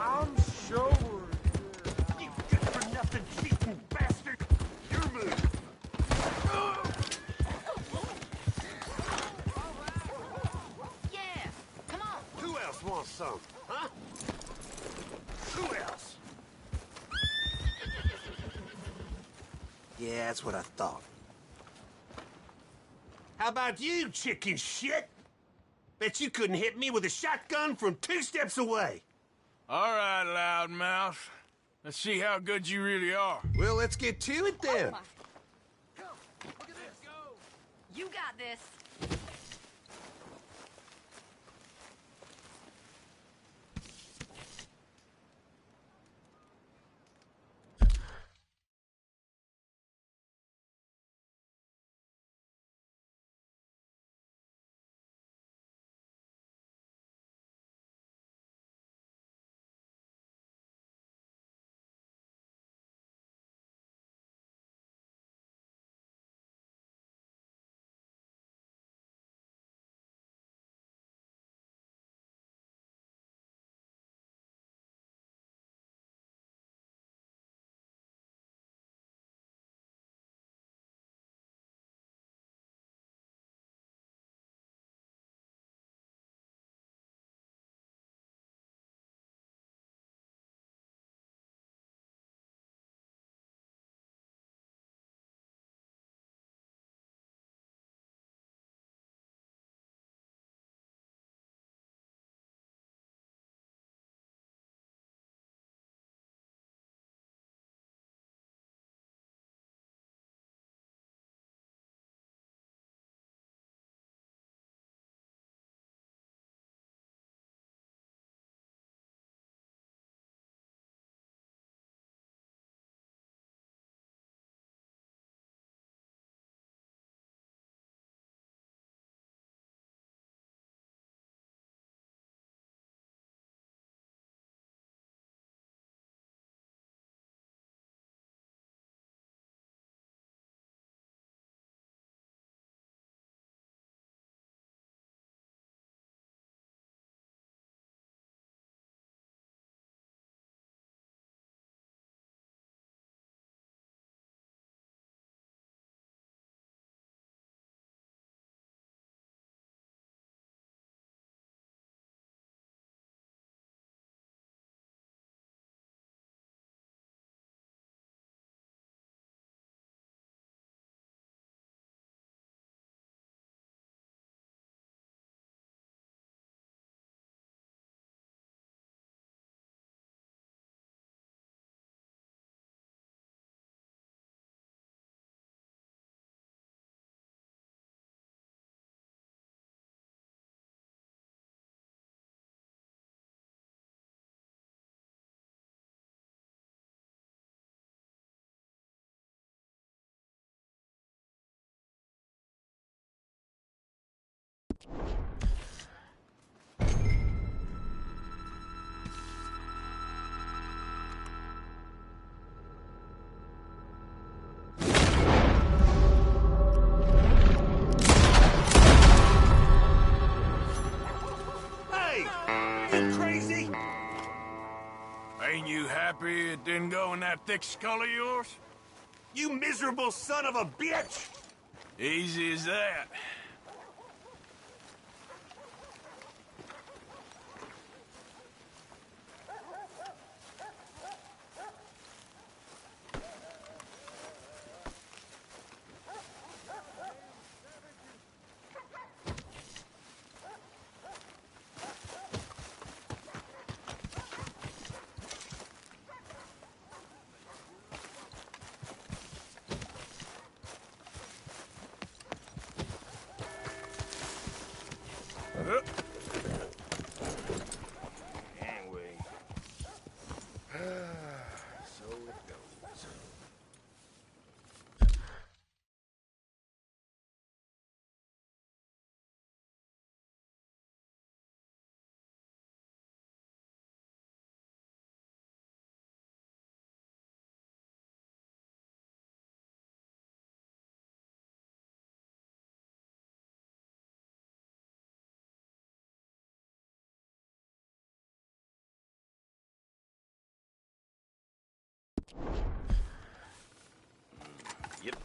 I'm sure.
You good for nothing cheating bastard!
Your move.
Yeah, come on.
Who else wants some, huh? Who else?
Yeah, that's what I thought.
How about you, chicken shit? Bet you couldn't hit me with a shotgun from 2 steps away.
All right, loudmouth. Let's see how good you really are.
Well, let's get to it then.
You got this.
You crazy?
Ain't you happy it didn't go in that thick skull of yours?
You miserable son of a bitch!
Easy as that.
Anyway. So it goes.
Yep.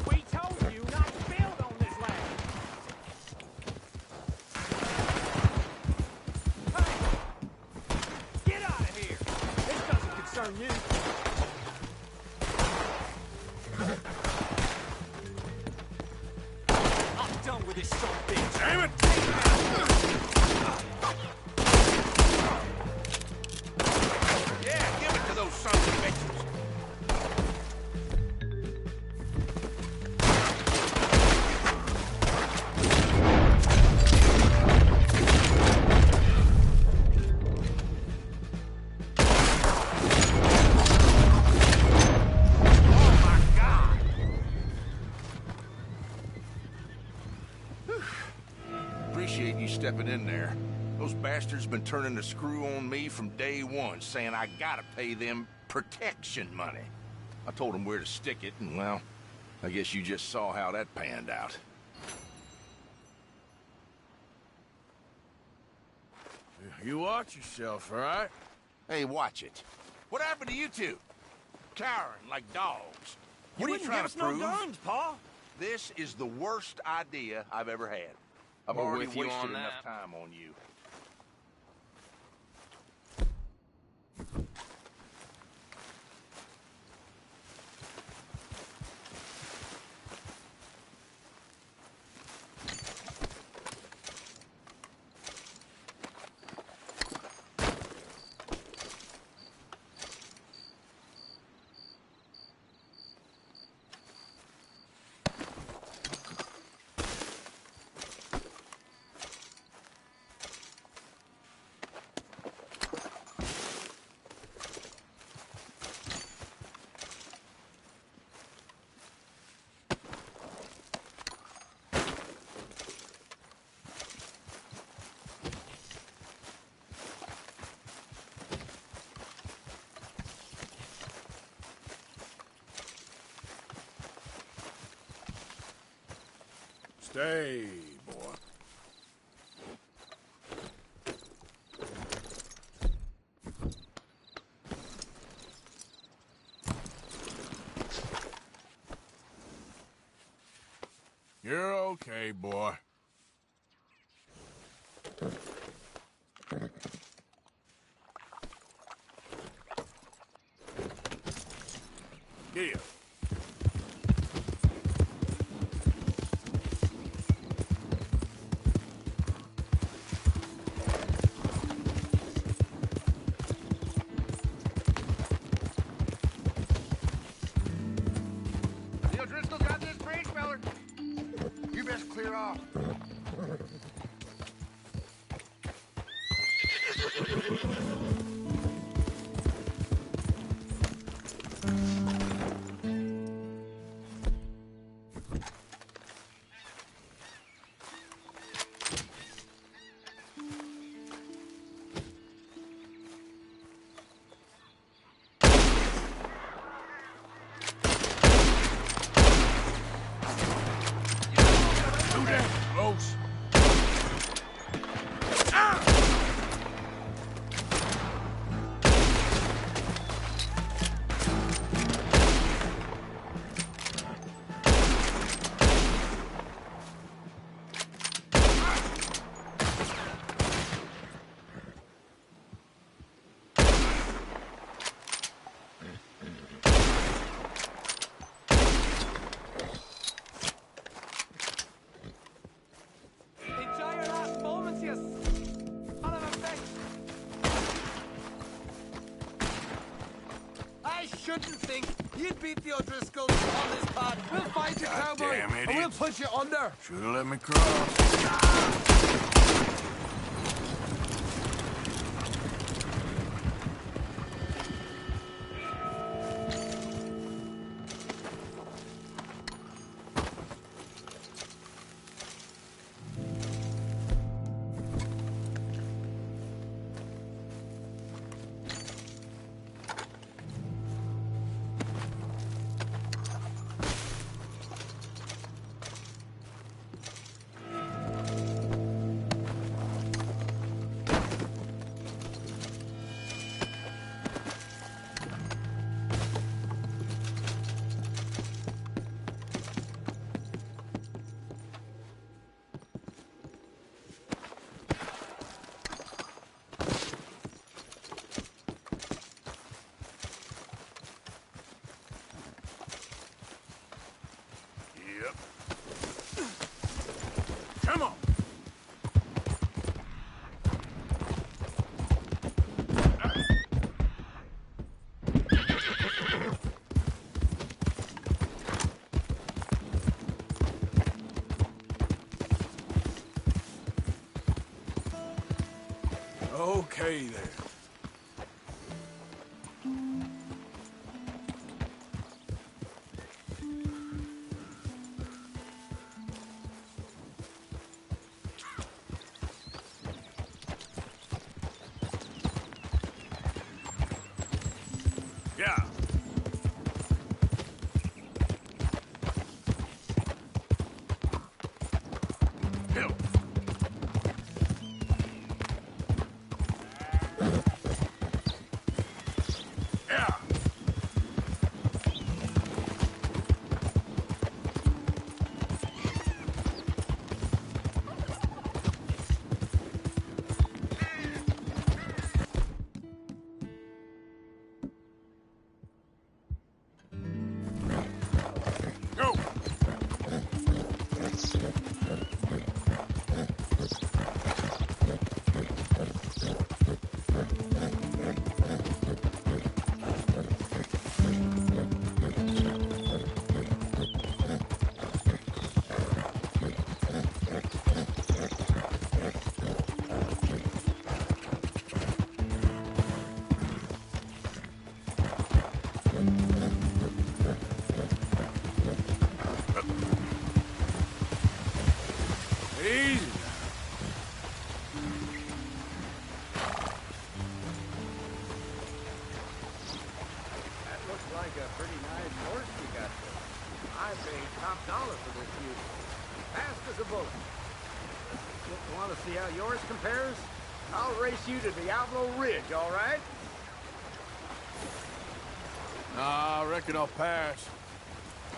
We told you not to build on this land. Hey! Get out of here! This doesn't concern you. I'm done with this son of a bitch.
Damn it!
Yeah, give it to those sons of bitches. Appreciate you stepping in there. Those bastards been turning the screw on me from day one, saying I gotta pay them protection money. I told them where to stick it, and well, I guess you just saw how that panned out.
You watch yourself, all right?
Hey, watch it. What happened to you two? Cowering like dogs. What are you
wouldn't
trying
give
to
us no
prove?
guns, Pa.
This is the worst idea I've ever had. I've
We're
already
with you
wasted
on
enough
that.
time on you.
Stay, boy. You're okay, boy. Here. Close.
Enjoy your last moments, you son of a bitch! I shouldn't think you'd beat the O'Driscolls on this part. We'll fight you, cowboy,
damn
and we'll
idiots.
put you under.
Should've let me cross. Yep. Come on. Okay there. Yeah. Hill. Yeah. Go. Easy now.
That looks like a pretty nice horse you got there. I paid top dollar for this beauty. Fast as a boat. Want to see how yours compares? I'll race you to Diablo Ridge, all right?
Nah, I reckon I'll pass.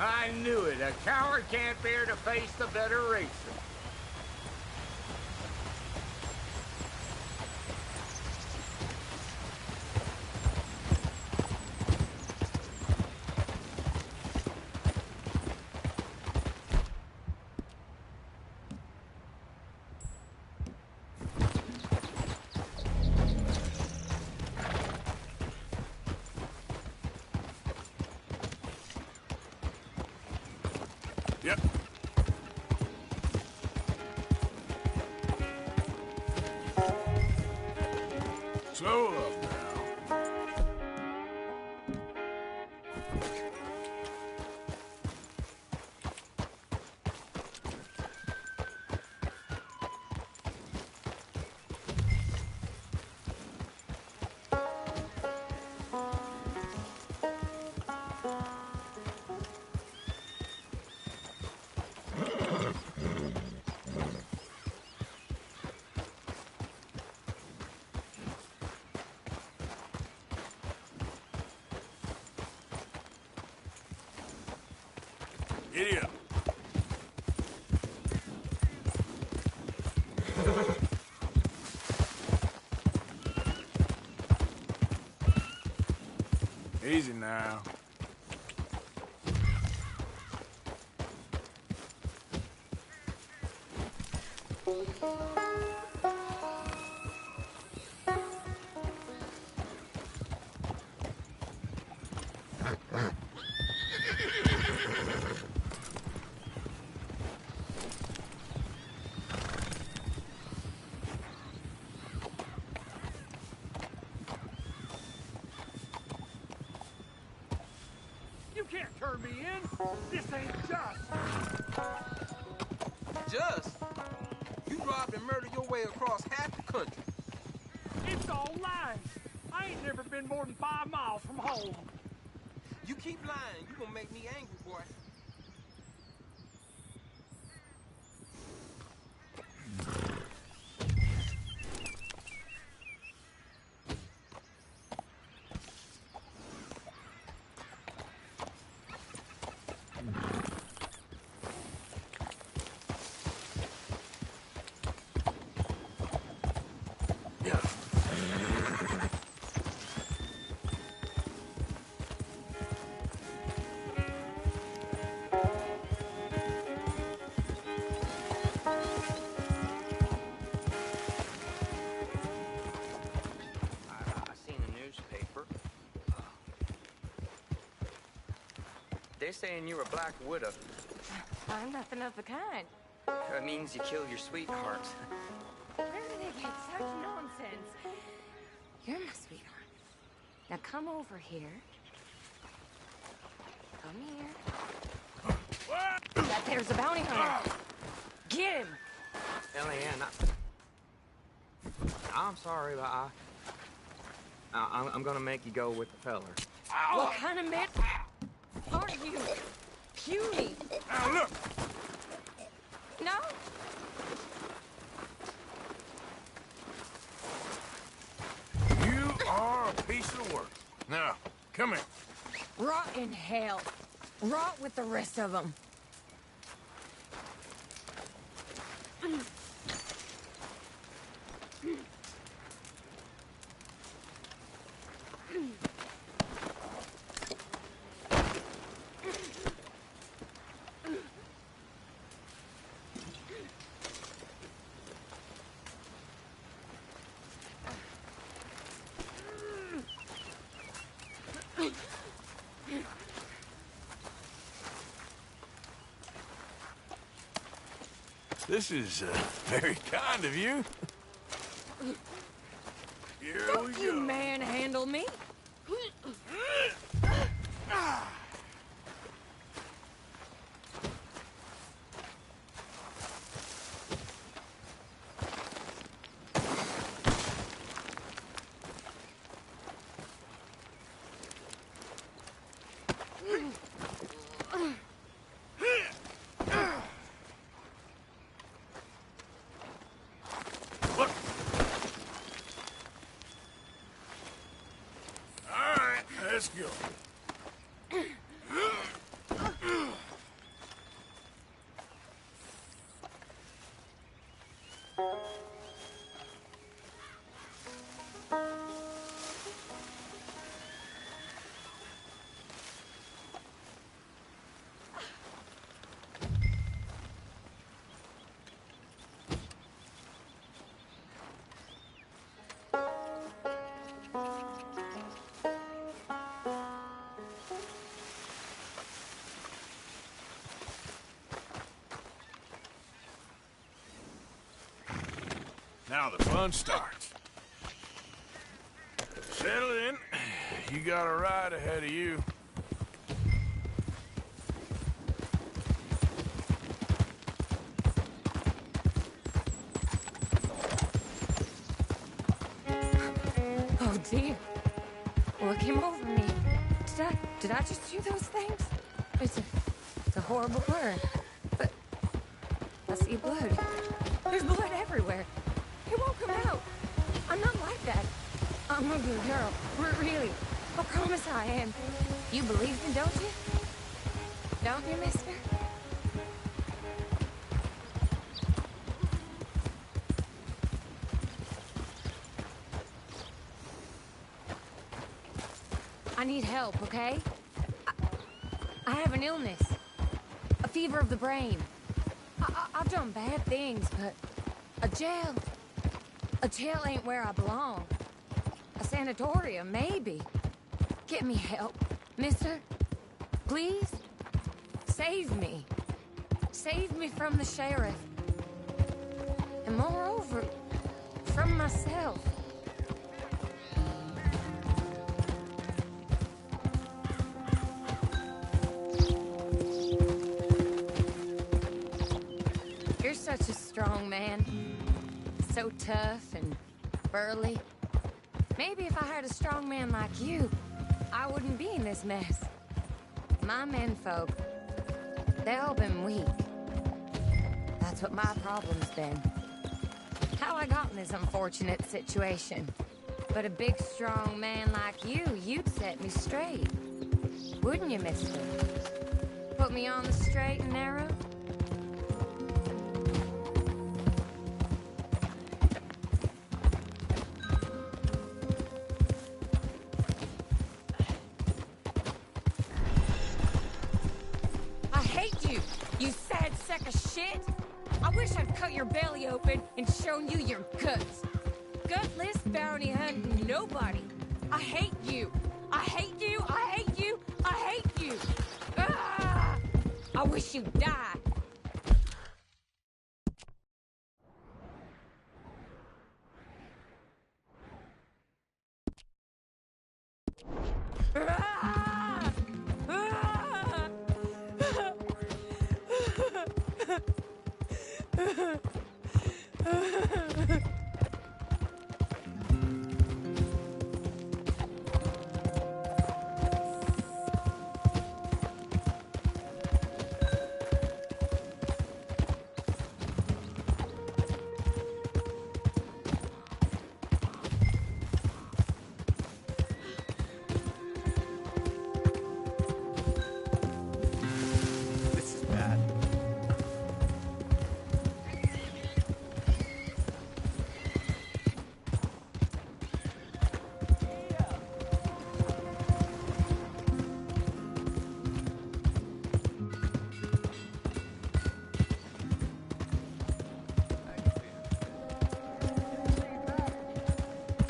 I knew it. A coward can't bear to face the better racer.
Yep. Slow up now. Giddy up. Easy now.
You can't turn me in. This ain't just.
Just? You robbed and murdered your way across half the country.
It's all lies. I ain't never been more than 5 miles from home.
You keep lying, you gonna make me angry, boy.
They're saying you're a black widow.
I'm nothing of the kind.
That means you killed your sweetheart.
Where do they get such nonsense? You're my sweetheart. Now come over here. Come here. That there's a bounty hunter. Get him!
Eliane, I'm sorry, but I'm gonna make you go with the feller.
What kind of man are you? Puny.
Now look.
No?
You are a piece of work. Now, come here.
Rot in hell. Rot with the rest of them.
This is very kind of you. Here
Don't
we go.
you manhandle me.
Let's go. Now the fun starts. You got a ride ahead of you.
Oh, dear. What came over me? Did I just do those things? It's a horrible burn. But I see blood. There's blood everywhere. It won't come out. I'm not like that. I'm a good girl. Really. I promise I am. You believe me, don't you? Don't you, mister? I need help, okay? I have an illness. A fever of the brain. I've done bad things, but a jail ain't where I belong. A sanatorium, maybe. Get me help, mister. Please? Save me. Save me from the sheriff. And moreover, from myself. You're such a strong man. So tough and burly. Maybe if I had a strong man like you, I wouldn't be in this mess. My menfolk, they've all been weak. That's what my problem's been. How I got in this unfortunate situation. But a big, strong man like you, you'd set me straight. Wouldn't you, mister? Put me on the straight and narrow? You sad sack of shit! I wish I'd cut your belly open and shown you your guts. Gutless, bounty hunting nobody. I hate you. I hate you. I hate you. I hate you. Ah! I wish you'd die. Ah! Ah!
This is bad.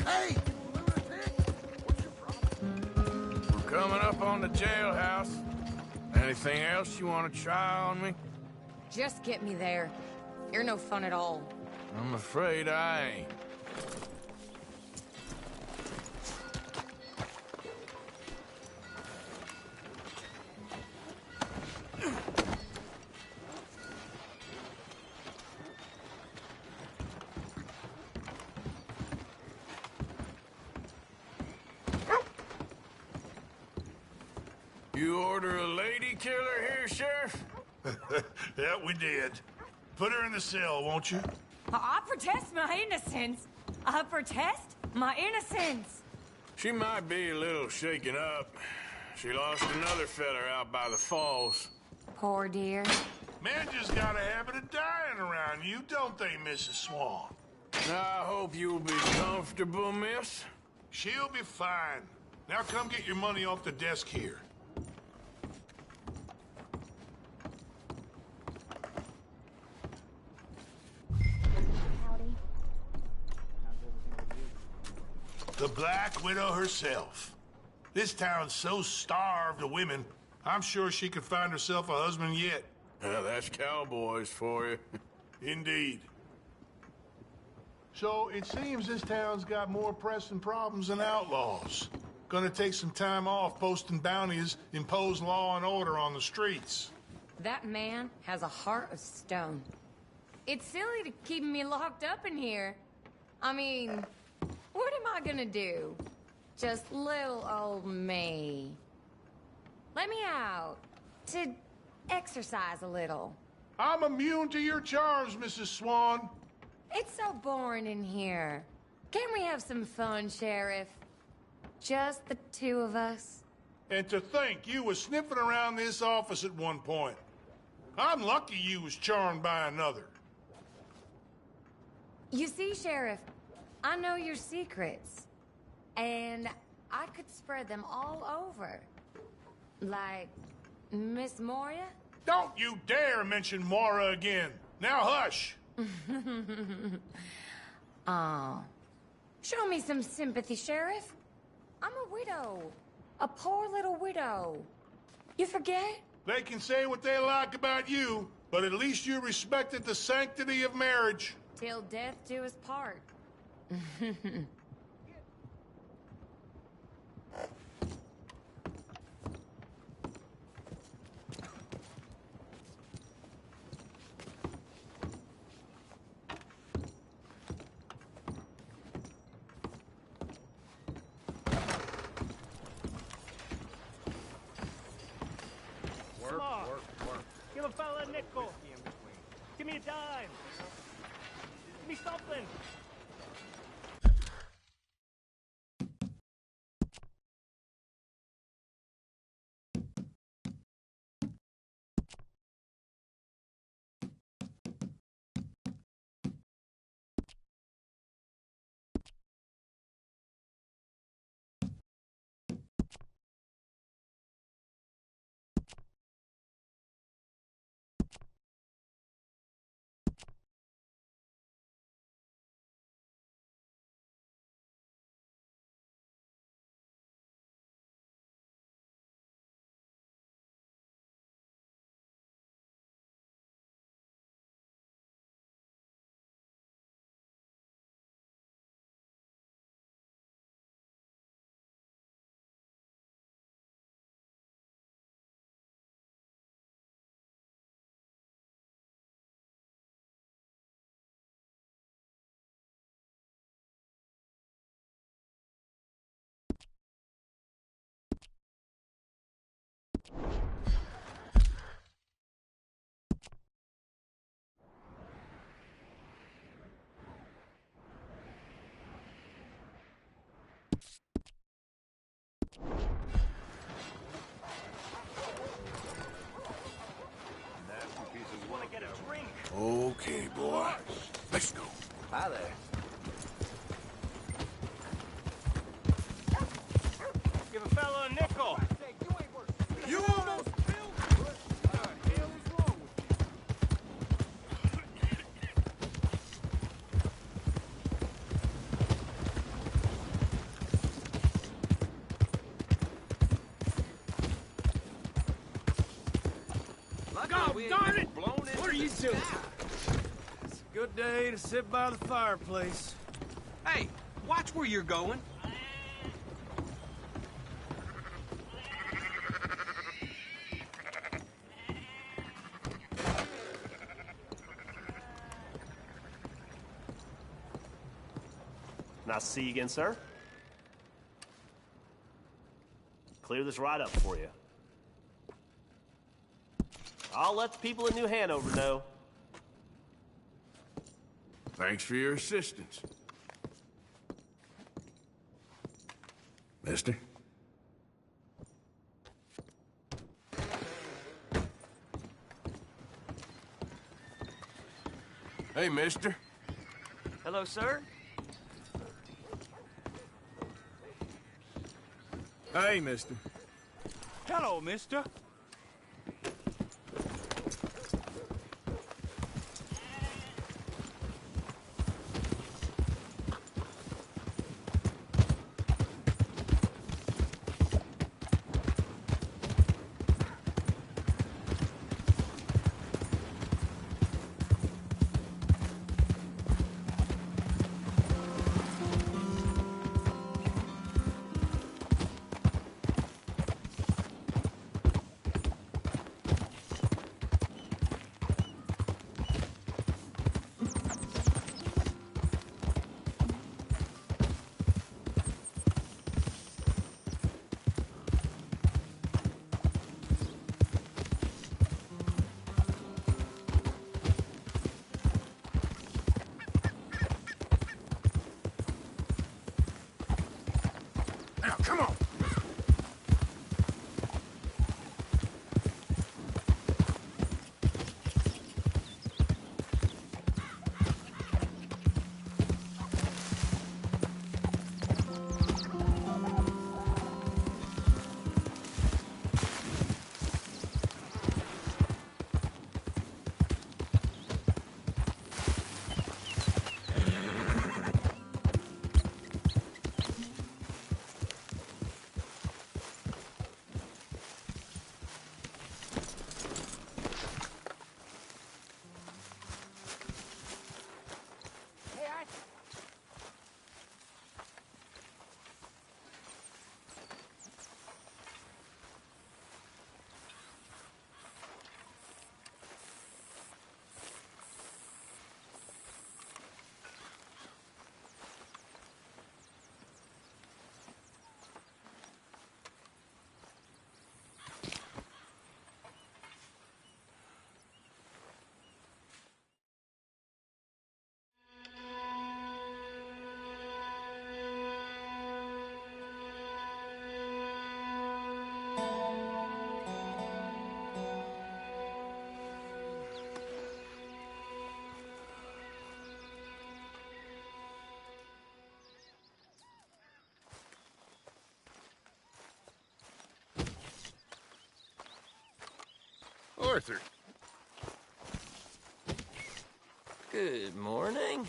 Hey! We're coming up on the jailhouse. Anything else you want to try on me?
Just get me there. You're no fun at all.
I'm afraid I ain't. You order a lady killer here, Sheriff?
Yeah, we did. Put her in the cell, won't you?
I protest my innocence. I protest my innocence.
She might be a little shaken up. She lost another feller out by the falls.
Poor dear.
Men just got a habit of dying around you, don't they, Mrs. Swan?
I hope you'll be comfortable, miss.
She'll be fine. Now come get your money off the desk here. The Black Widow herself. This town's so starved of women, I'm sure she could find herself a husband yet.
That's cowboys for you.
Indeed. So it seems this town's got more pressing problems than outlaws. Gonna take some time off posting bounties, impose law and order on the streets.
That man has a heart of stone. It's silly to keep me locked up in here. I mean, what am I gonna do? Just little old me. Let me out to exercise a little.
I'm immune to your charms, Mrs. Swan.
It's so boring in here. Can we have some fun, Sheriff? Just the two of us?
And to think you was sniffing around this office at one point. I'm lucky you was charmed by another.
You see, Sheriff, I know your secrets. And I could spread them all over. Like Miss Moria?
Don't you dare mention Moira again. Now hush.
Oh. Show me some sympathy, Sheriff. I'm a widow. A poor little widow. You forget?
They can say what they like about you, but at least you respected the sanctity of marriage.
Till death do us part.
Give a fella a nickel. Give me a dime. Give me something.
Okay, boy. Let's go.
Hi there.
Give a fella a nickel.
You almost
God darn it! What are you doing?
It's a good day to sit by the fireplace.
Hey, watch where you're going.
Nice to see you again, sir. Clear this right up for you. I'll let the people in New Hanover know.
Thanks for your assistance. Mister? Hey, mister.
Hello, sir.
Hey, mister.
Hello, mister.
Now, come on.
Arthur.
Good morning.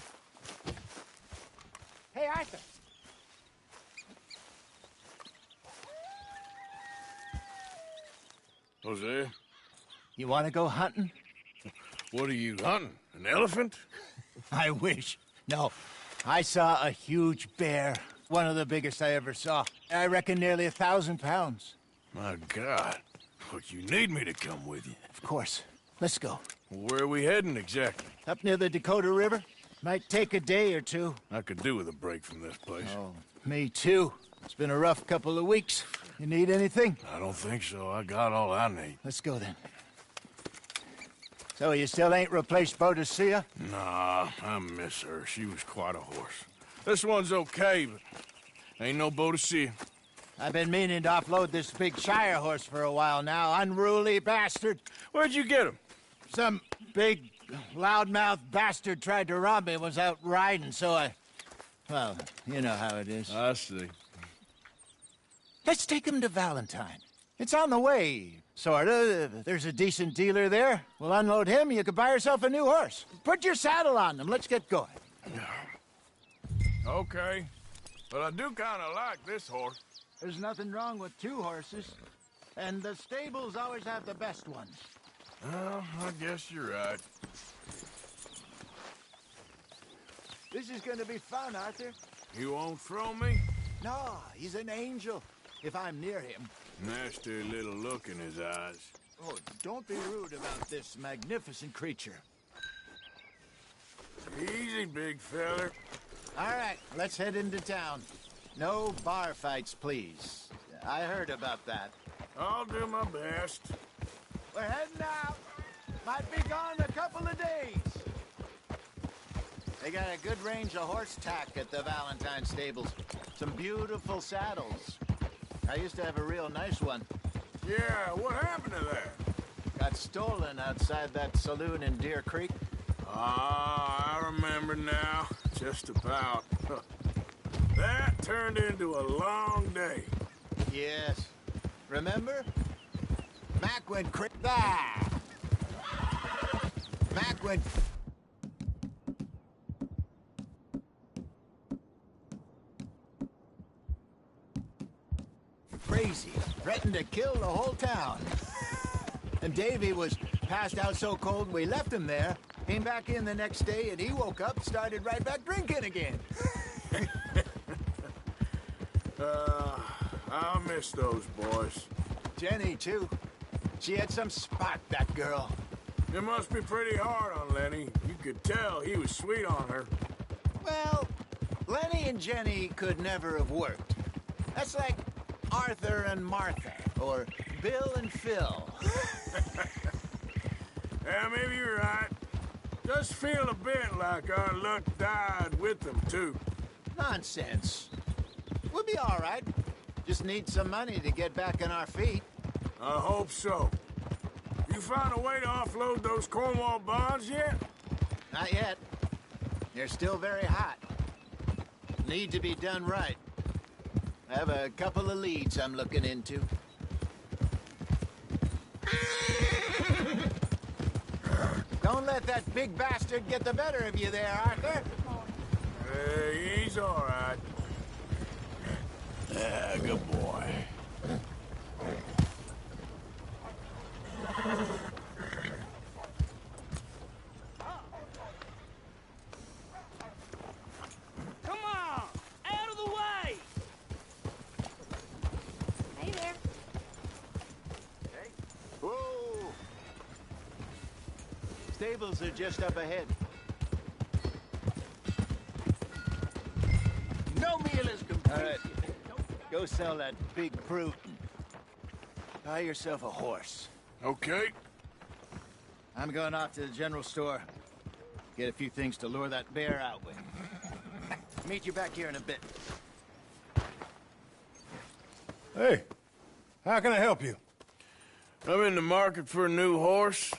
Hey, Arthur.
Jose?
You want to go hunting?
What are you hunting? An elephant?
I wish. No. I saw a huge bear. One of the biggest I ever saw. I reckon nearly 1,000 pounds.
My God. But you need me to come with you.
Of course. Let's go.
Where are we heading exactly?
Up near the Dakota River. Might take a day or two.
I could do with a break from this place.
Oh, me too. It's been a rough couple of weeks. You need anything?
I don't think so. I got all I need.
Let's go then. So you still ain't replaced Boadicea?
Nah, I miss her. She was quite a horse. This one's okay, but ain't no Boadicea.
I've been meaning to offload this big Shire horse for a while now. Unruly bastard.
Where'd you get him?
Some big, loudmouth bastard tried to rob me, was out riding, so I... Well, you know how it is.
I see.
Let's take him to Valentine. It's on the way, sorta. There's a decent dealer there. We'll unload him, you could buy yourself a new horse. Put your saddle on him, let's get going.
Okay. But I do kind of like this horse.
There's nothing wrong with two horses. And the stables always have the best ones.
Well, I guess you're right.
This is gonna be fun, Arthur.
You won't throw me?
No, he's an angel. If I'm near him.
Nasty little look in his eyes.
Oh, don't be rude about this magnificent creature.
Easy, big feller.
All right, let's head into town. No bar fights, please. I heard about that.
I'll do my best.
We're heading out. Might be gone a couple of days. They got a good range of horse tack at the Valentine stables. Some beautiful saddles. I used to have a real nice one.
Yeah, what happened to that?
Got stolen outside that saloon in Deer Creek.
Ah, I remember now. Just about. That turned into a long day.
Yes. Remember? Mac went Mac went... crazy. Threatened to kill the whole town. And Davy was passed out so cold we left him there. Came back in the next day and he woke up, started right back drinking again.
I'll miss those boys.
Jenny, too. She had some spot, that girl.
It must be pretty hard on Lenny. You could tell he was sweet on her.
Well, Lenny and Jenny could never have worked. That's like Arthur and Martha, or Bill and Phil.
Yeah, maybe you're right. Just feel a bit like our luck died with them, too.
Nonsense. We'll be all right.
just need some money to get back on our feet.
I hope so. You found a way to offload those Cornwall bonds yet?
Not yet. They're still very hot. Need to be done right. I have a couple of leads I'm looking into. Don't let that big bastard get the better of you there, Arthur.
Hey, he's all right. Yeah, good boy.
Come on! Out of the way!
Hey there.
Hey. Whoa! Stables are just up ahead. No meal is complete. All right. Go sell that big brute. Buy yourself a horse.
Okay.
I'm going off to the general store. Get a few things to lure that bear out with. Meet you back here in a bit.
Hey, how can I help you?
I'm in the market for a new horse.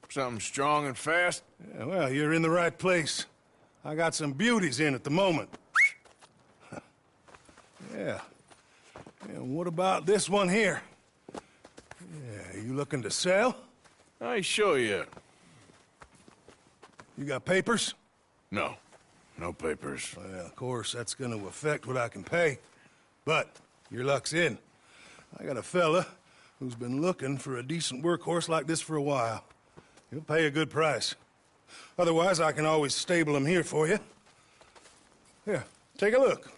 Something strong and fast.
Yeah, well, you're in the right place. I got some beauties in at the moment. Yeah. And what about this one here? Yeah, you looking to sell?
I ain't sure yet.
You got papers?
No. No papers.
Well, of course, that's gonna affect what I can pay. But your luck's in. I got a fella who's been looking for a decent workhorse like this for a while. He'll pay a good price. Otherwise, I can always stable him here for you. Here, take a look.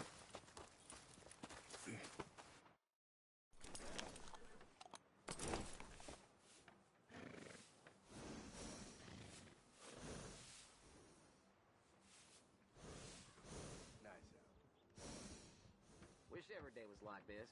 Wish every day was like this.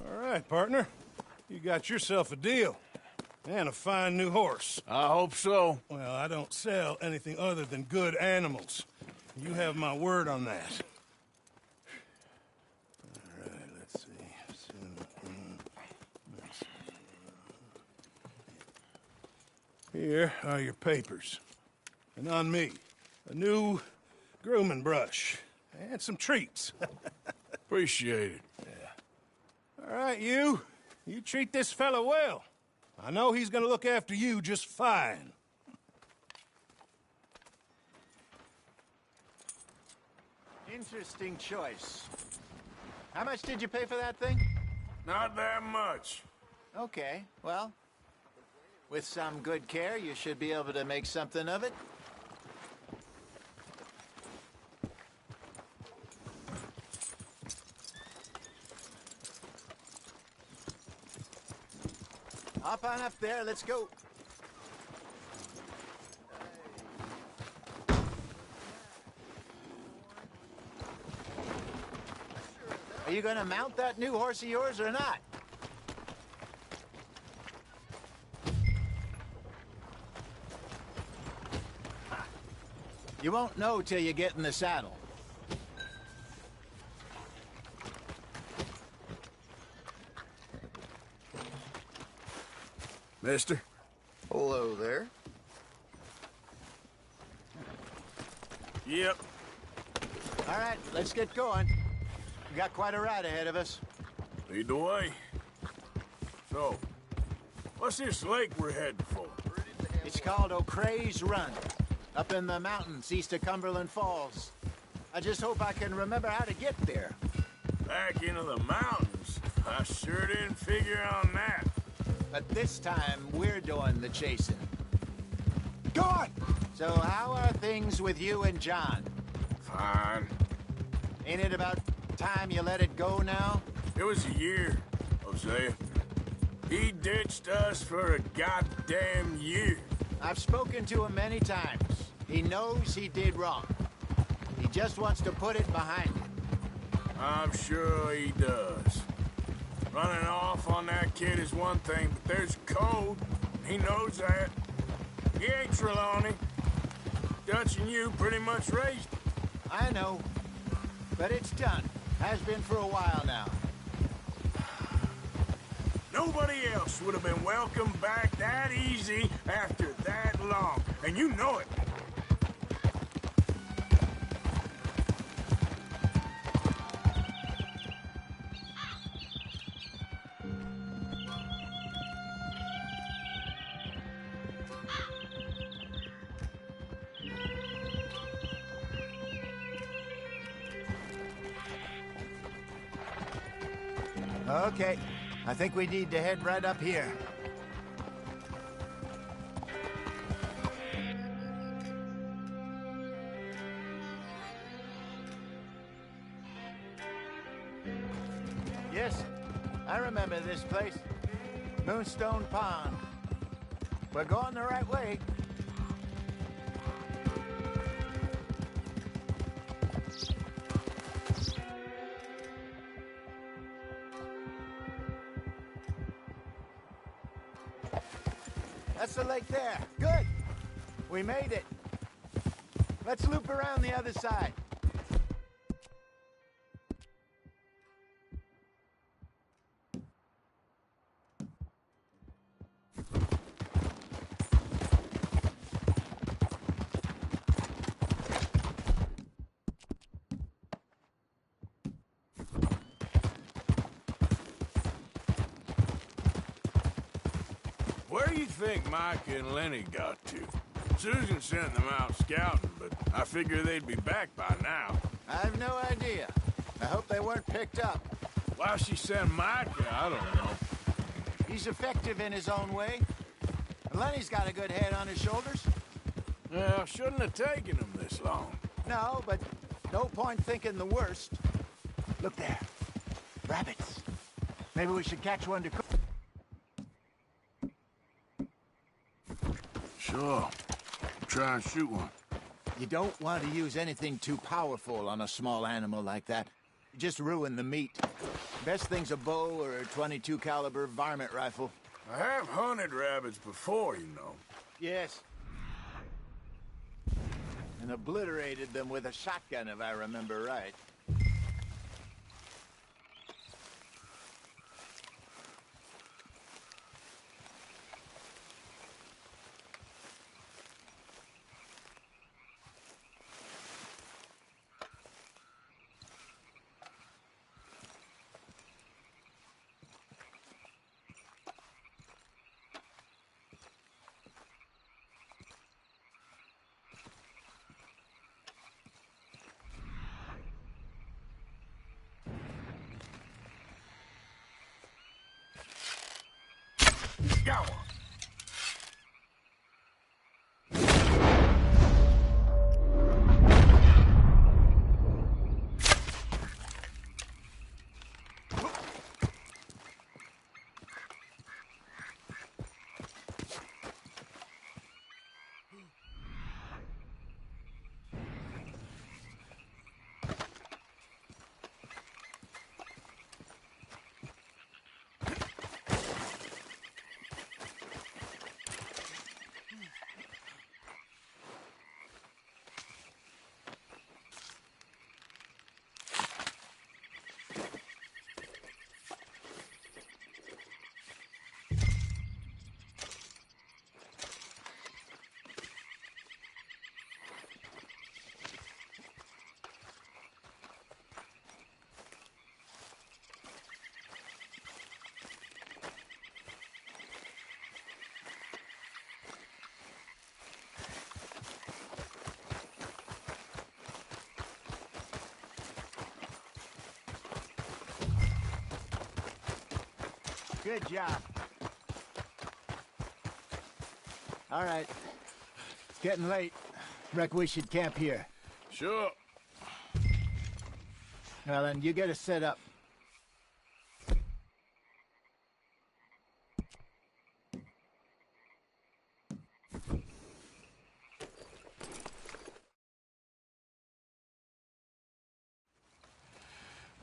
All right, partner. You got yourself a deal. And a fine new horse.
I hope so.
Well, I don't sell anything other than good animals. You have my word on that. All right, let's see. Here are your papers. And on me, a new grooming brush and some treats.
Appreciate it.
Yeah. All right, you treat this fella well. I know he's gonna look after you just fine.
Interesting choice. How much did you pay for that thing?
Not that much.
Okay, well, with some good care, you should be able to make something of it. Hop on up there, let's go. Are you gonna mount that new horse of yours or not? You won't know till you get in the saddle.
Mister?
Hello there.
Yep.
All right, let's get going. We got quite a ride ahead of us.
Lead the way. So, what's this lake we're heading for?
It's called O'Creagh's Run, up in the mountains east of Cumberland Falls. I just hope I can remember how to get there.
Back into the mountains? I sure didn't figure on that.
But this time, we're doing the chasing. Go on! So how are things with you and John?
Fine.
Ain't it about time you let it go now?
It was a year, Hosea. He ditched us for a goddamn year.
I've spoken to him many times. He knows he did wrong. He just wants to put it behind him.
I'm sure he does. Running off on that kid is one thing, but there's code. He knows that. He ain't Trelawney. Dutch and you pretty much raised him.
I know. But it's done. Has been for a while now.
Nobody else would have been welcomed back that easy after that long. And you know it.
Okay. I think we need to head right up here. Yes, I remember this place. Moonstone Pond. We're going the right way. That's the lake there. Good. We made it. Let's loop around the other side.
Where do you think Mike and Lenny got to? Susan sent them out scouting, but I figure they'd be back by now.
I've no idea. I hope they weren't picked up.
Why she sent Mike? I don't know.
He's effective in his own way. Lenny's got a good head on his shoulders.
Well, shouldn't have taken him this long.
No, but no point thinking the worst. Look there. Rabbits. Maybe we should catch one to cook.
Sure. Try and shoot one.
You don't want to use anything too powerful on a small animal like that. You just ruin the meat. Best thing's a bow or a .22 caliber varmint rifle.
I have hunted rabbits before, you know.
Yes. And obliterated them with a shotgun, if I remember right.
Got one.
Good job. All right. It's getting late. Reckon we should camp here.
Sure.
Well, then, you get us set up.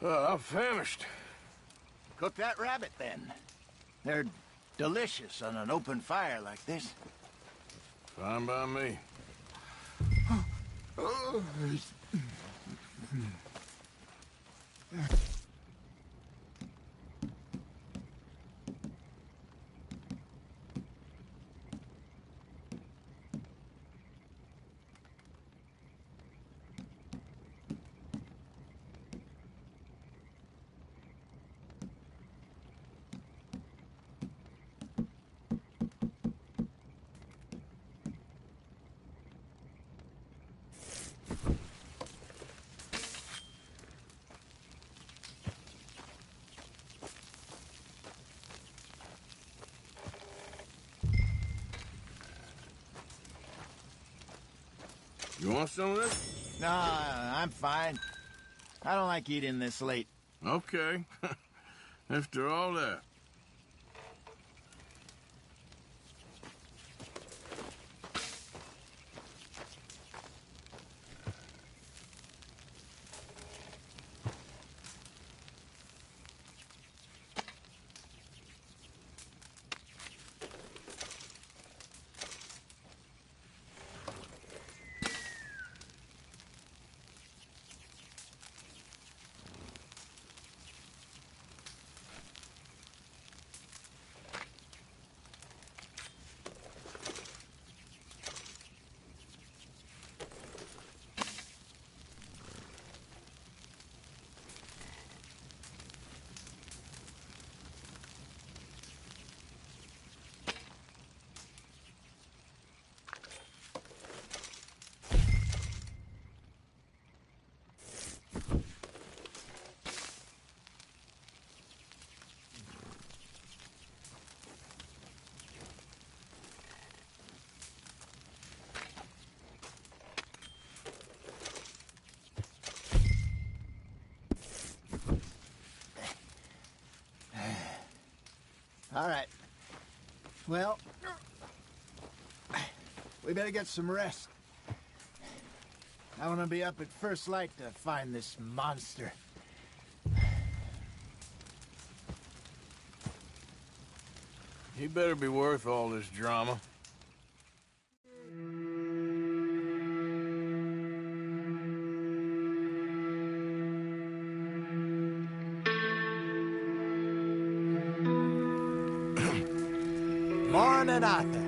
I'm famished.
Cook that rabbit, then. They're delicious on an open fire like this.
Fine by me. You want some of this?
No, I'm fine. I don't like eating this late.
Okay. After all that.
All right. Well, we better get some rest. I want to be up at first light to find this monster.
He better be worth all this drama.
Morning, Arthur.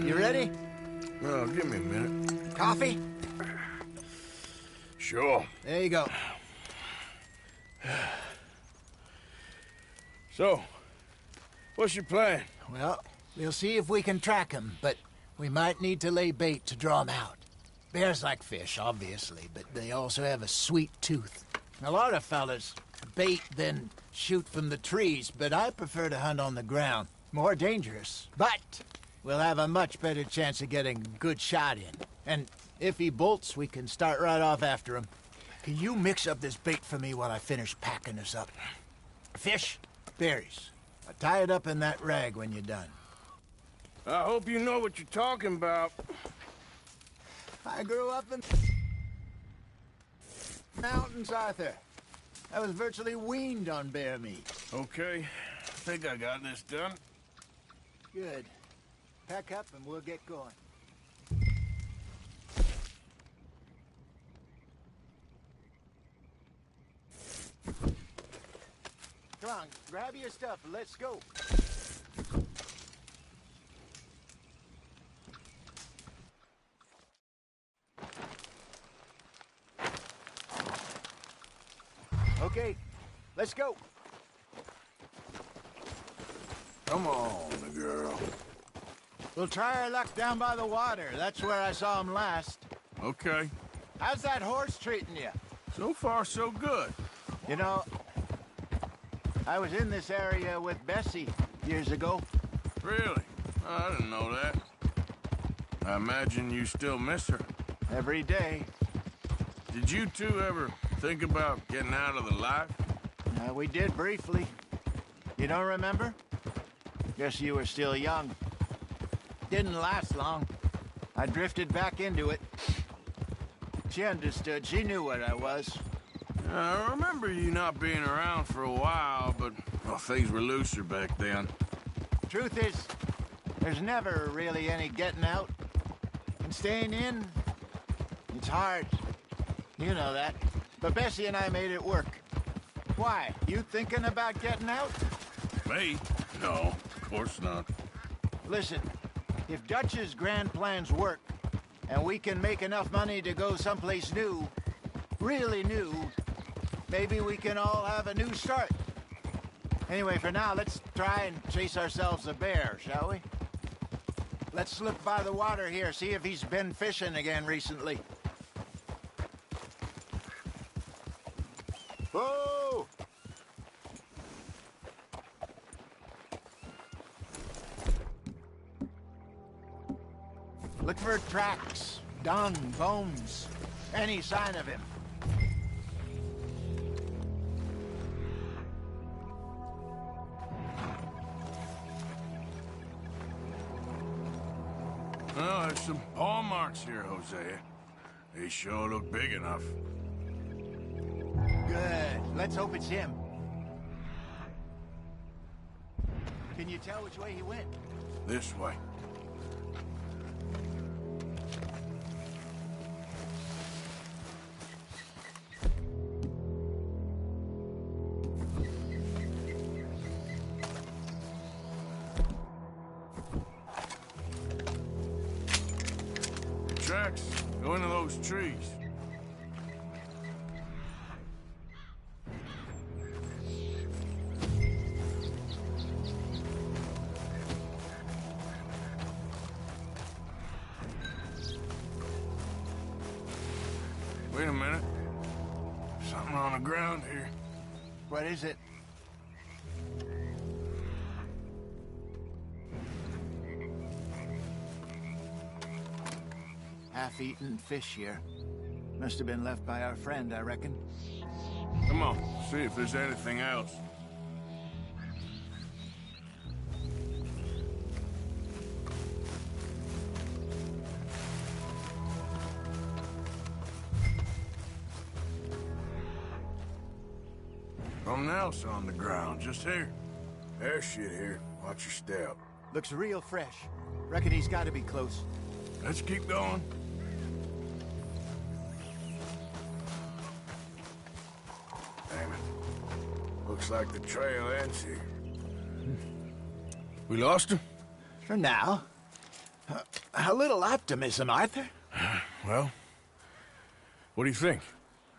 You ready?
Well, give me a minute.
Coffee?
Sure.
There you go.
So, what's your plan?
Well, we'll see if we can track him, but we might need to lay bait to draw him out. Bears like fish, obviously, but they also have a sweet tooth. A lot of fellas bait, then shoot from the trees, but I prefer to hunt on the ground. More dangerous, but we'll have a much better chance of getting a good shot in. And if he bolts, we can start right off after him. Can you mix up this bait for me while I finish packing this up? Fish, berries. I'll tie it up in that rag when you're done.
I hope you know what you're talking about.
I grew up in mountains, Arthur. I was virtually weaned on bear meat.
Okay, I think I got this done.
Good. Pack up and we'll get going. Come on, grab your stuff and let's go. Okay, let's go.
Come on, girl.
We'll try our luck down by the water. That's where I saw him last.
Okay.
How's that horse treating you?
So far, so good.
You know, I was in this area with Bessie years ago.
Really? I didn't know that. I imagine you still miss her.
Every day.
Did you two ever think about getting out of the life?
We did briefly. You don't remember? Guess you were still young. Didn't last long. I drifted back into it. She understood. She knew what I was.
I remember you not being around for a while, but well, things were looser back then.
Truth is, there's never really any getting out. And staying in, it's hard. You know that. But Bessie and I made it work. Why? You thinking about getting out?
Me? No, of course not.
Listen, if Dutch's grand plans work, and we can make enough money to go someplace new, really new, maybe we can all have a new start. Anyway, for now, let's try and chase ourselves a bear, shall we? Let's slip by the water here, see if he's been fishing again recently. Whoa! Look for tracks, dung, bones, any sign of him.
Well, there's some paw marks here, Hosea. They sure look big enough.
Good. Let's hope it's him. Can you tell which way he went?
This way. Tracks go into those trees. Wait a minute. Something on the ground here.
What is it? Half-eaten fish here. Must have been left by our friend, I reckon.
Come on, see if there's anything else. Something else on the ground, just here. There's shit here. Watch your step.
Looks real fresh. Reckon he's got to be close.
Let's keep going. Damn it. Looks like the trail ends here. We lost him?
For now. A little optimism, Arthur.
Well, what do you think?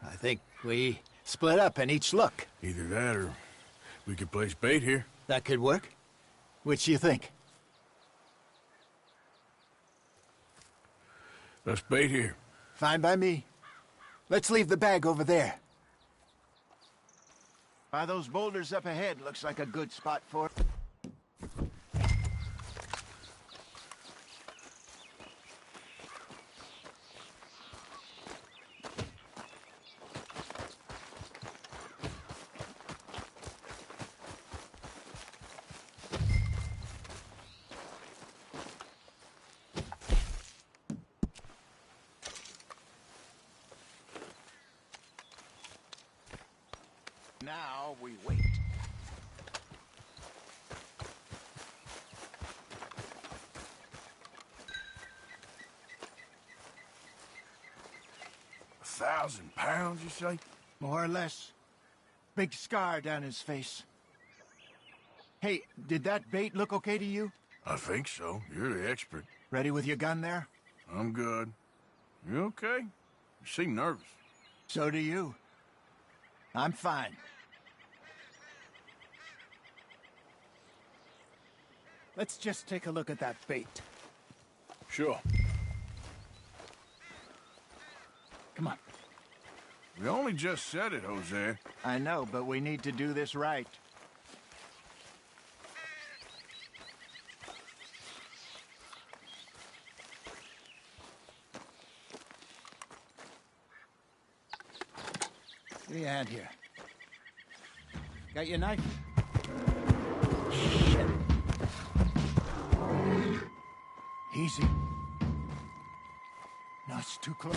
I think we split up and each look.
Either that or we could place bait here.
That could work. Which you think?
Let's bait here.
Fine by me. Let's leave the bag over there. By those boulders up ahead, looks like a good spot for it. Now we wait.
£1,000, you say?
More or less. Big scar down his face. Hey, did that bait look okay to you?
I think so. You're the expert.
Ready with your gun there?
I'm good. You okay? You seem nervous.
So do you. I'm fine. Let's just take a look at that bait.
Sure.
Come on.
We only just said it, Jose.
I know, but we need to do this right. Give me a hand here. Got your knife? Shit. Easy. No, it's too close.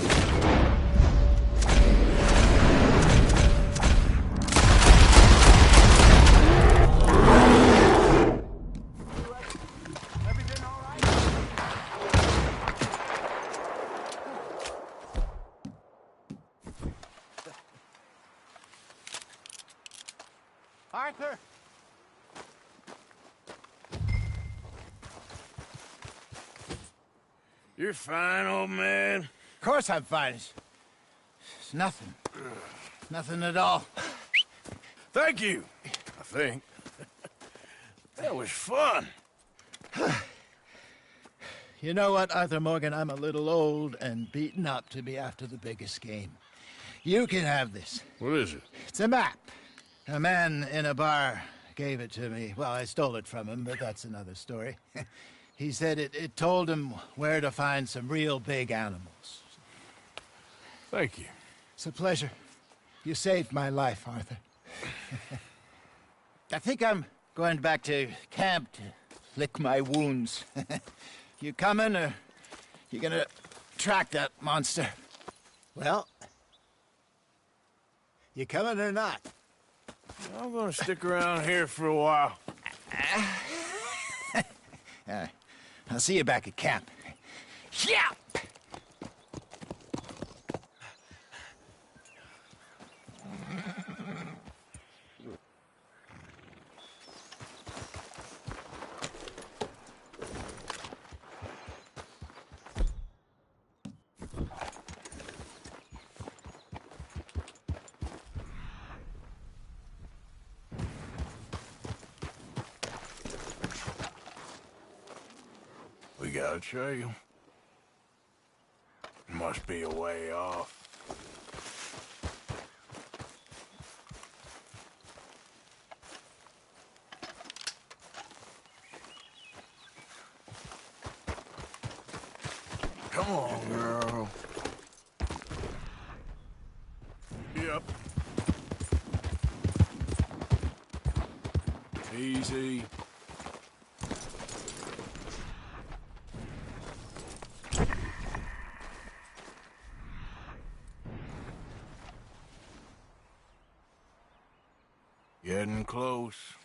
Everything all right? Arthur!
You're fine, old man.
Of course I'm fine. It's nothing. Nothing at all.
Thank you, I think. That was fun.
You know what, Arthur Morgan? I'm a little old and beaten up to be after the biggest game. You can have this.
What is it?
It's a map. A man in a bar gave it to me. Well, I stole it from him, but that's another story. He said it told him where to find some real big animals.
Thank you.
It's a pleasure. You saved my life, Arthur. I think I'm going back to camp to lick my wounds. You coming, or you gonna track that monster? Well, you coming or not?
I'm gonna stick around here for a while.
I'll see you back at camp. Yeah!
We got a trail. Must be a way off. Come on, girl. Yep. Easy. Getting close.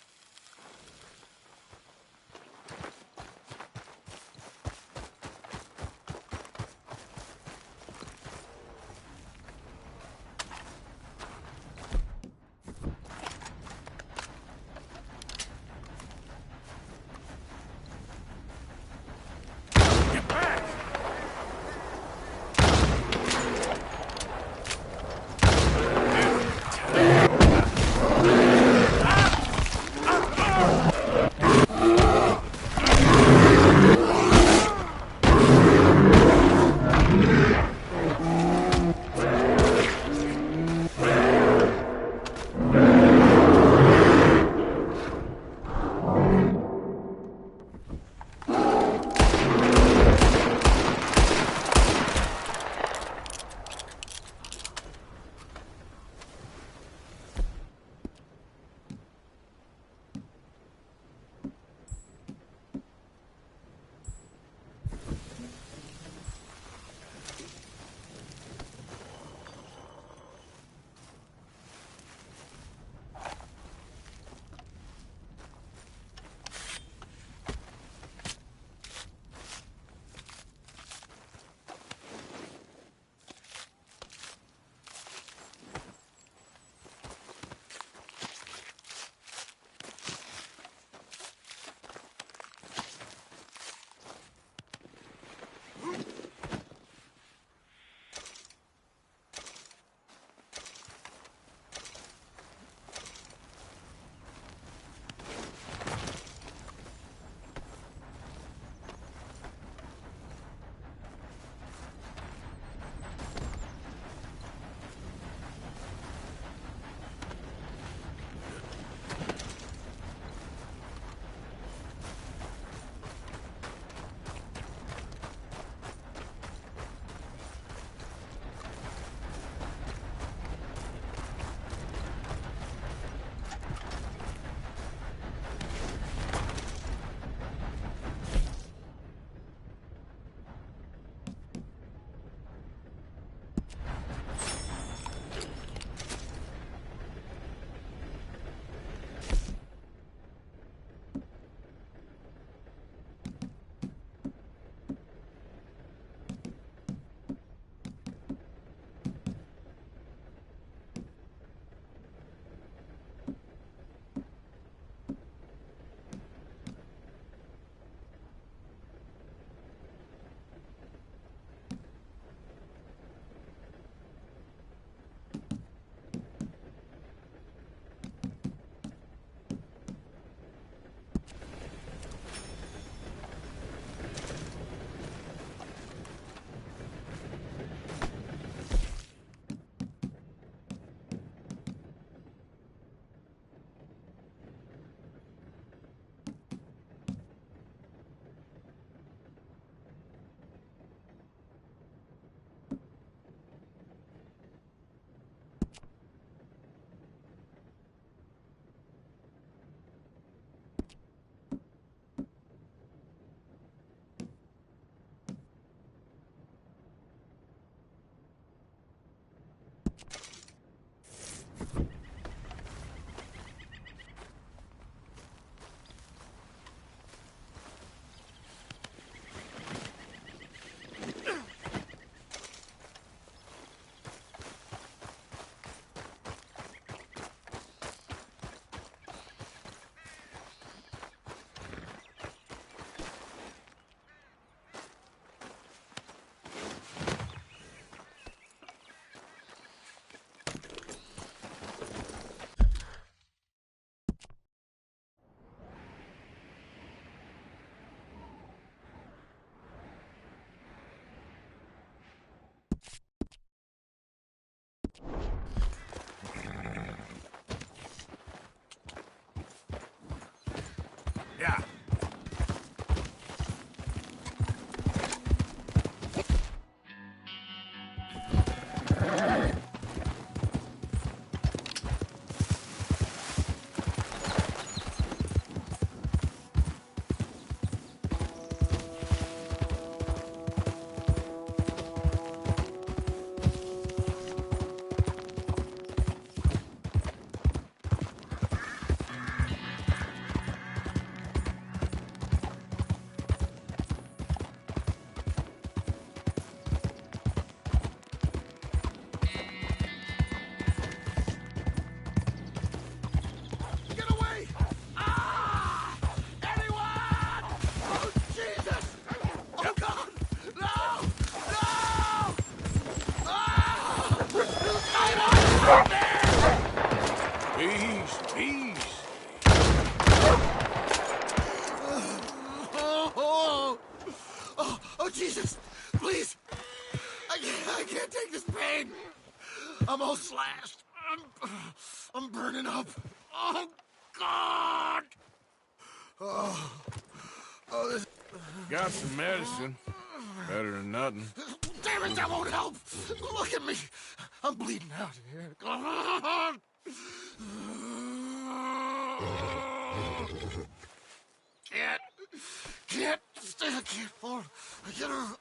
Peace, peace.
Oh, Jesus! Please! I can't take this pain! I'm all slashed. I'm burning up. Oh, God! This...
Got some medicine. Better than nothing.
Damn it, that won't help! Look at me! I'm bleeding out here. God! I can't fall. I can't.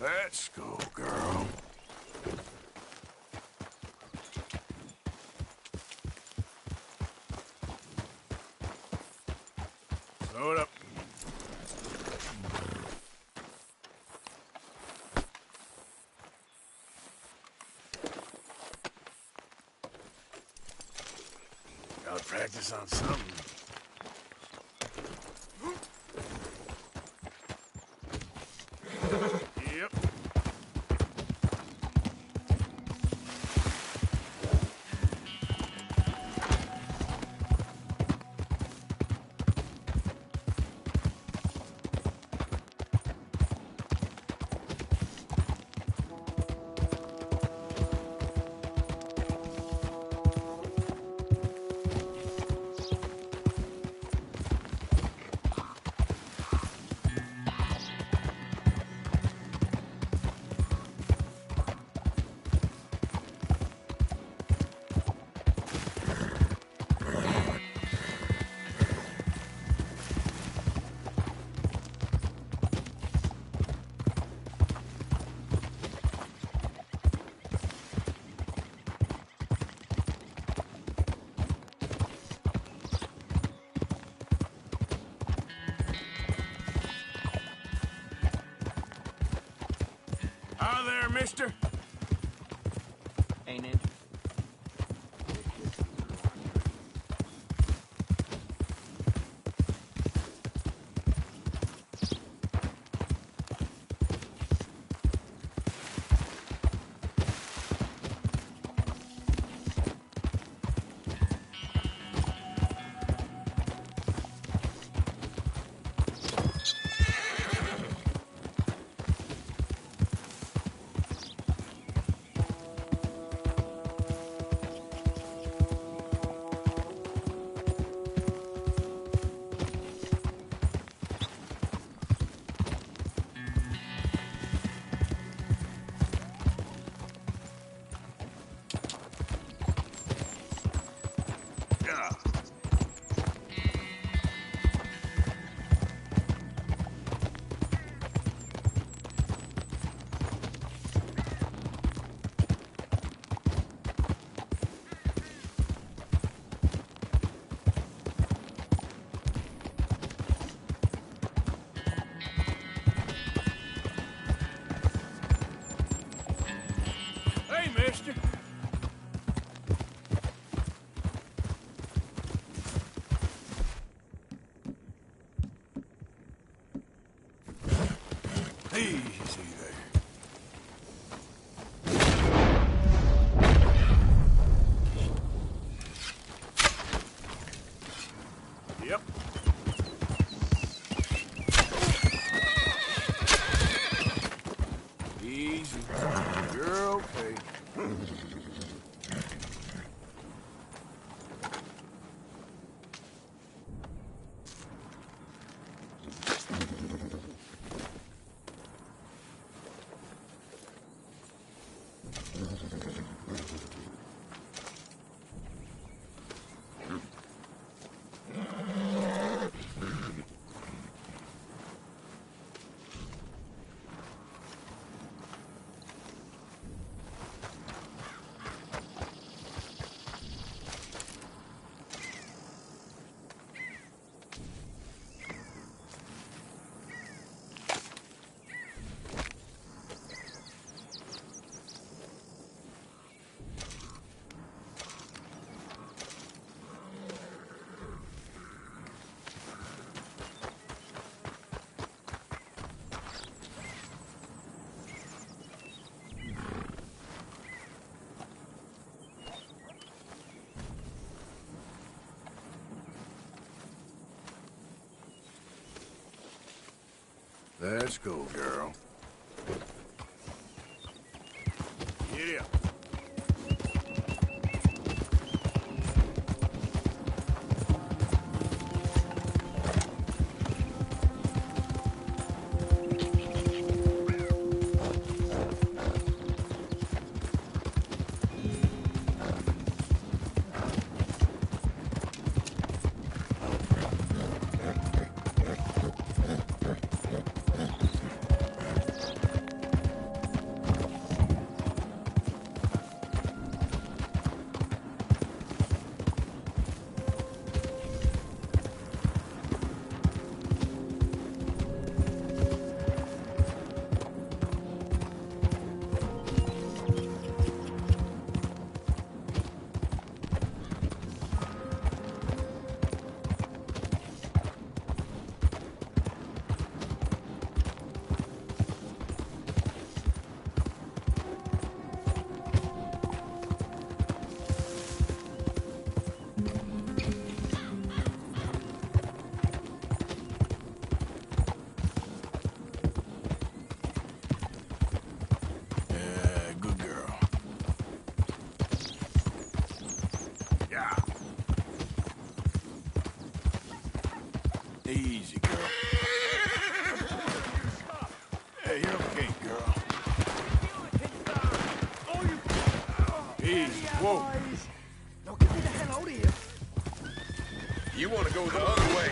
Let's go, girl. Slow it up. Gotta practice on something. Yep. Hi there, mister.
Ain't it?
Hey, mister. Easy there. Yep. Easy. You're okay. Let's go, girl. Get up. Good girl. Yeah. Easy, girl. Hey, you're okay, girl. Easy. Whoa.
Now get me the hell out of here.
You want to go the other way.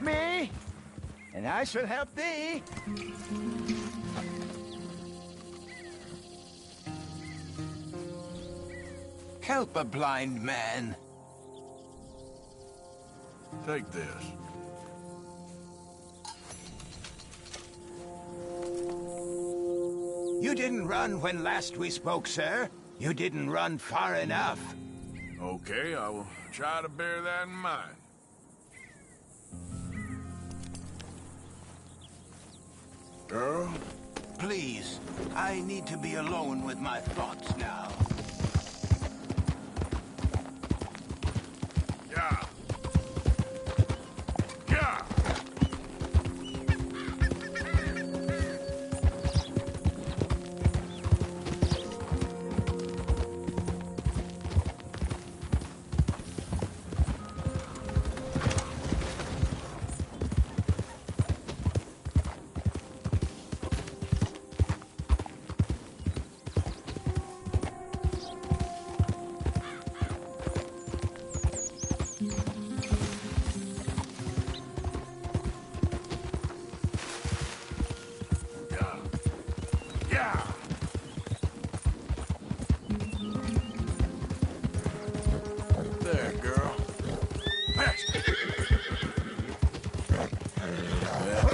me, and I shall help thee. Help a blind man.
Take this.
You didn't run when last we spoke, sir. You didn't run far enough.
Okay, I will try to bear that in mind.
Girl? Please, I need to be alone with my thoughts now.
Yeah. Yeah. There, girl. Faster. Yeah.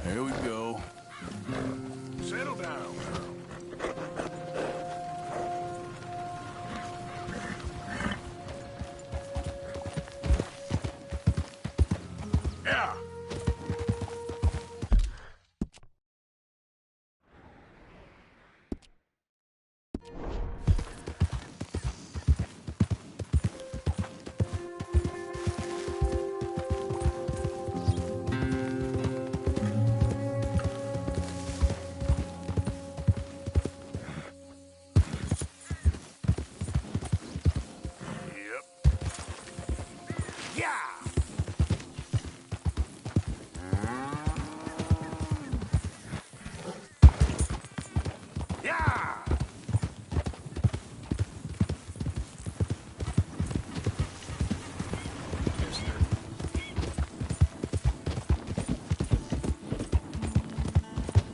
There we go. Settle down, girl. Yeah.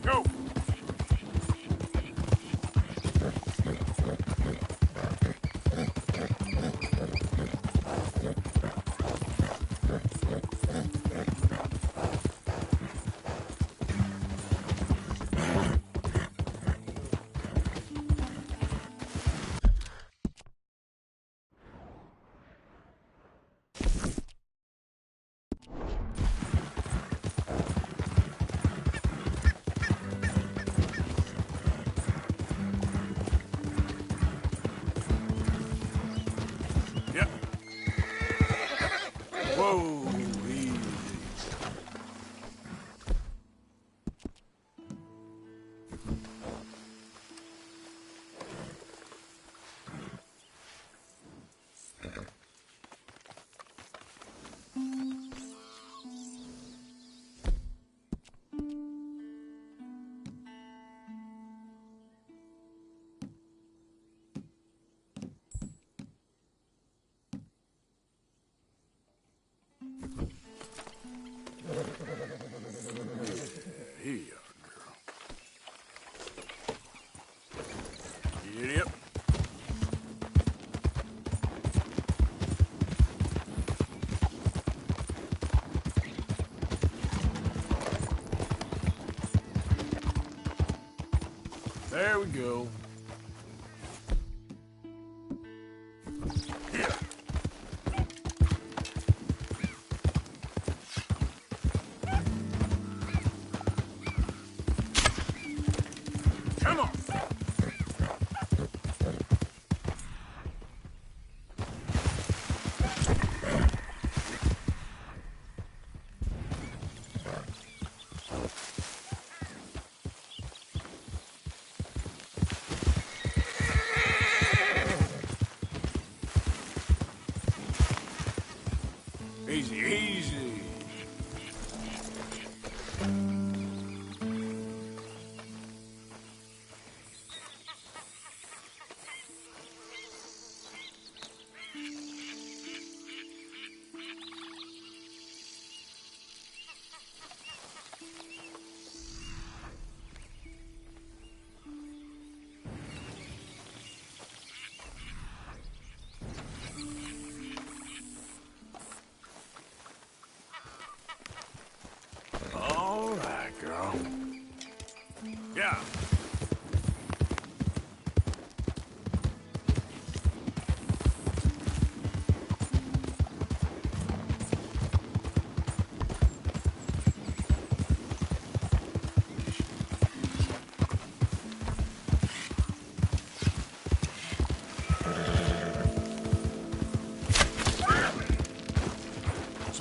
Go! Yep. Whoa, easy. Here you are, girl. Yep. There we go. Yeah. Come on. Easy, easy.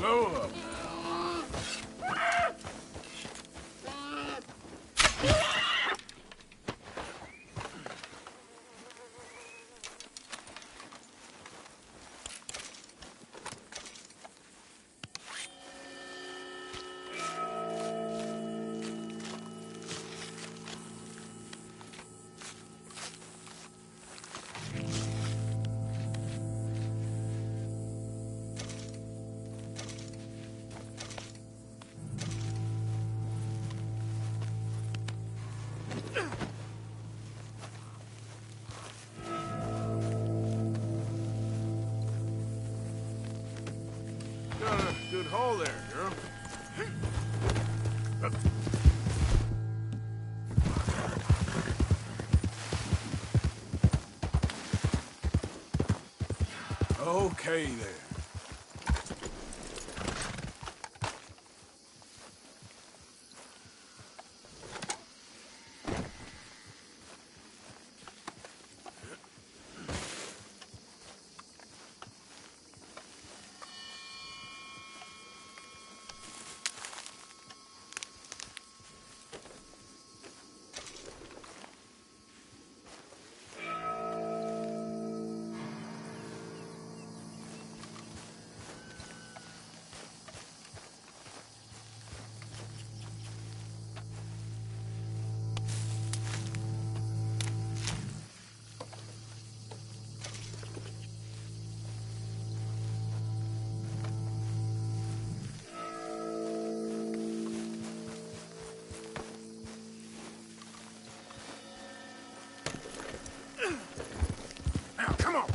Slow up. Got a good haul there, girl. Okay there. Now, come on.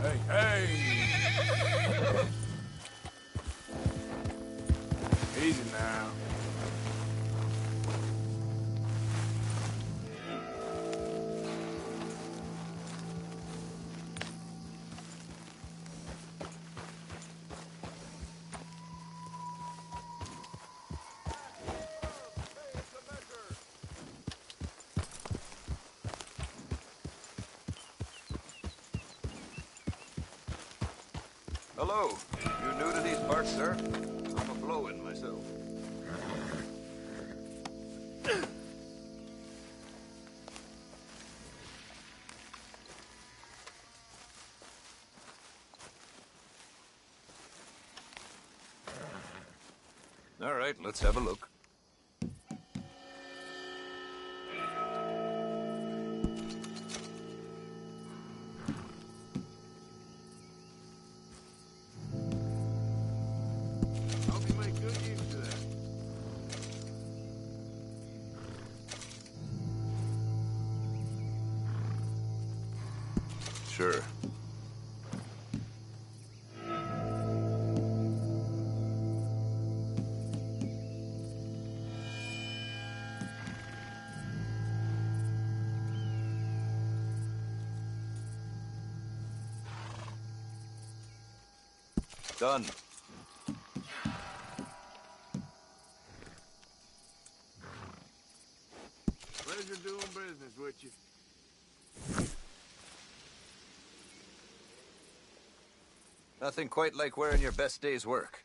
Hey, hey! Easy now.
Hello. You new to these parts, sir? I'm a blow-in myself. All right, let's have a look.
Hope you make good use of that.
Sure. Done.
Pleasure doing business with you.
Nothing quite like wearing your best day's work.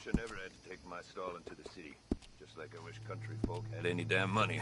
wish I never had to take my stall into the city. Just like I wish country folk had any damn money.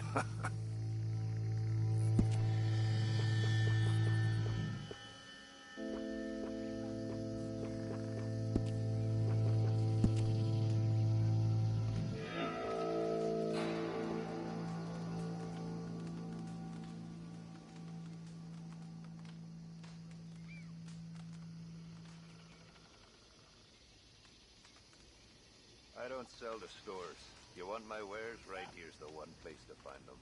I don't sell to stores. You want my wares? Right here's the one place to find them.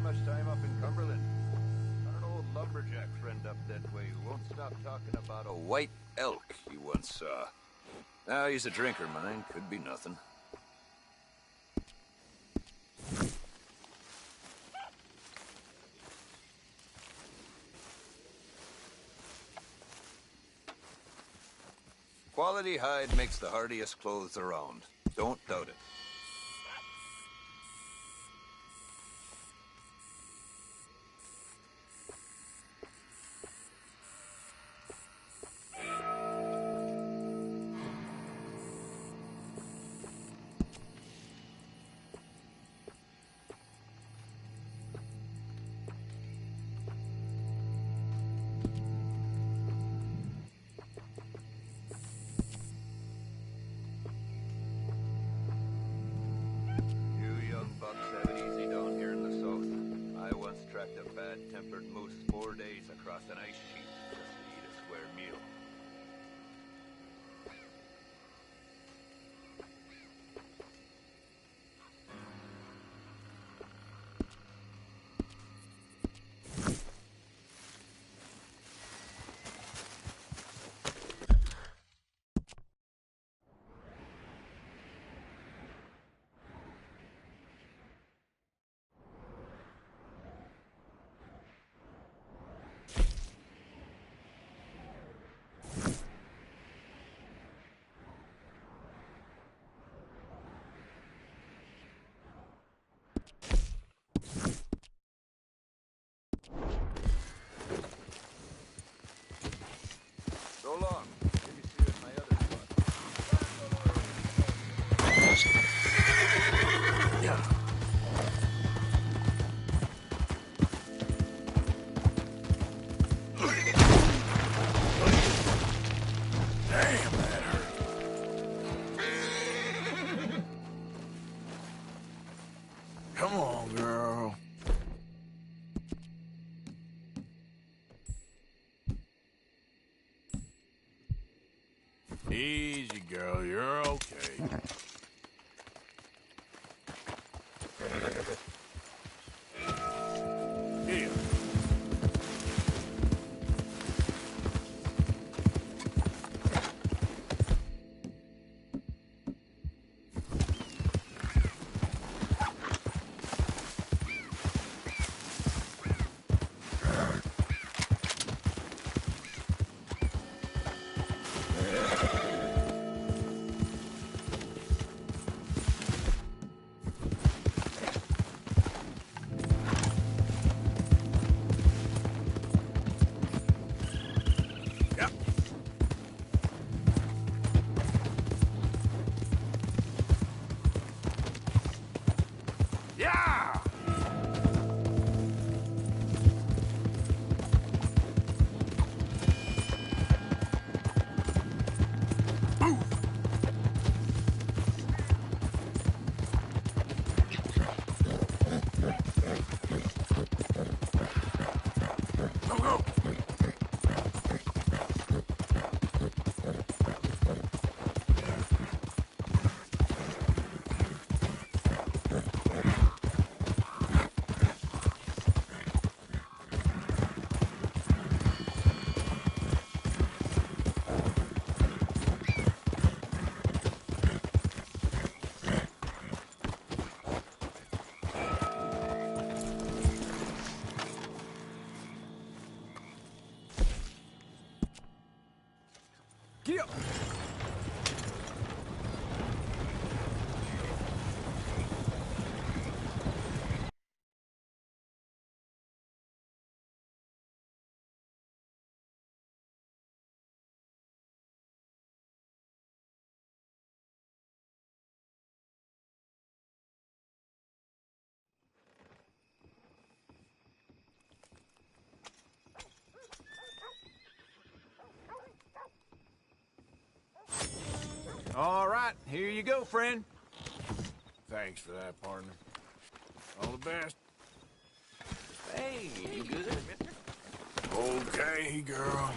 Much time up in Cumberland. Got an old lumberjack friend up that way who won't stop talking about a white elk he once saw. Now he's a drinker, mine. Could be nothing. Quality hide makes the hardiest clothes around. Don't doubt it. A bad-tempered moose 4 days across an ice sheet just to eat a square meal. So long. Maybe see you at my other spot. Yeah.
Damn, that hurt. Come on, girl. Easy, girl. You're okay. Here.
Get up!
All right, here you go, friend. Thanks for that, partner. All the best.
Hey, you good?
Okay, girl.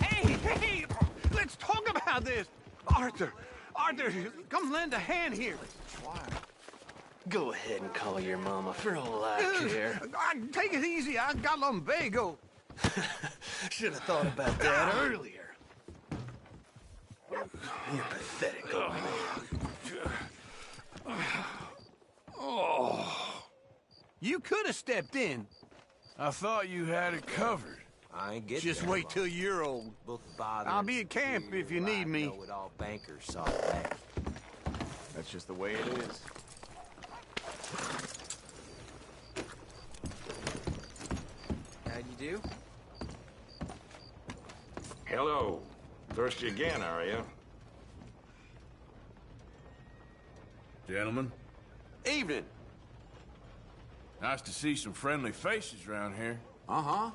Hey! Let's talk about this! Arthur, come lend a hand here.
Go ahead and call your mama for all I care.
Take it easy, I got lumbago.
Should have thought about that earlier. You're pathetic, old man.
Oh.
You could have stepped in.
I thought you had it covered.
I ain't get
Just
there,
wait
Mom.
till you're old.
Book bother.
I'll be at camp if you need me.
Know-it-all bankers saw that.
That's just the way it is.
How'd you do?
Hello. Thirsty again, are you?
Gentlemen,
Evening.
nice to see some friendly faces around here.
Uh-huh.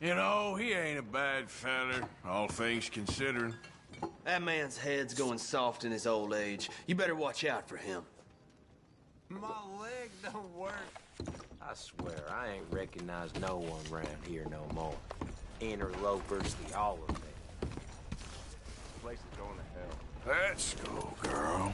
You know, he ain't a bad feller, all things considering.
That man's head's going soft in his old age. You better watch out for him.
My leg don't work.
I swear, I ain't recognized no one around here no more. Interlopers, the all of them.
This place is going to hell. Let's go, girl.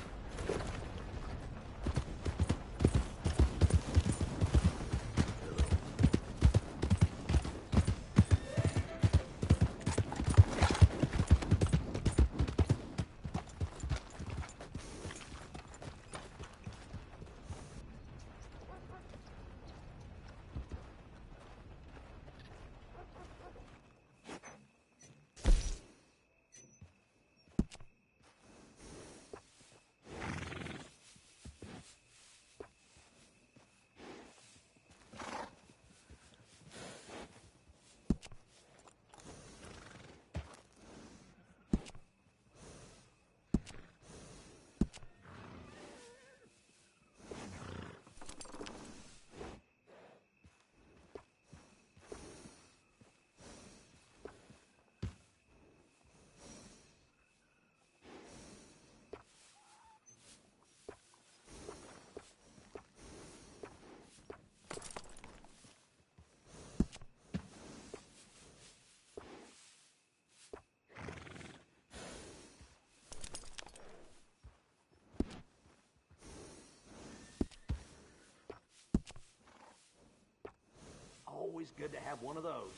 Always good to have one of those.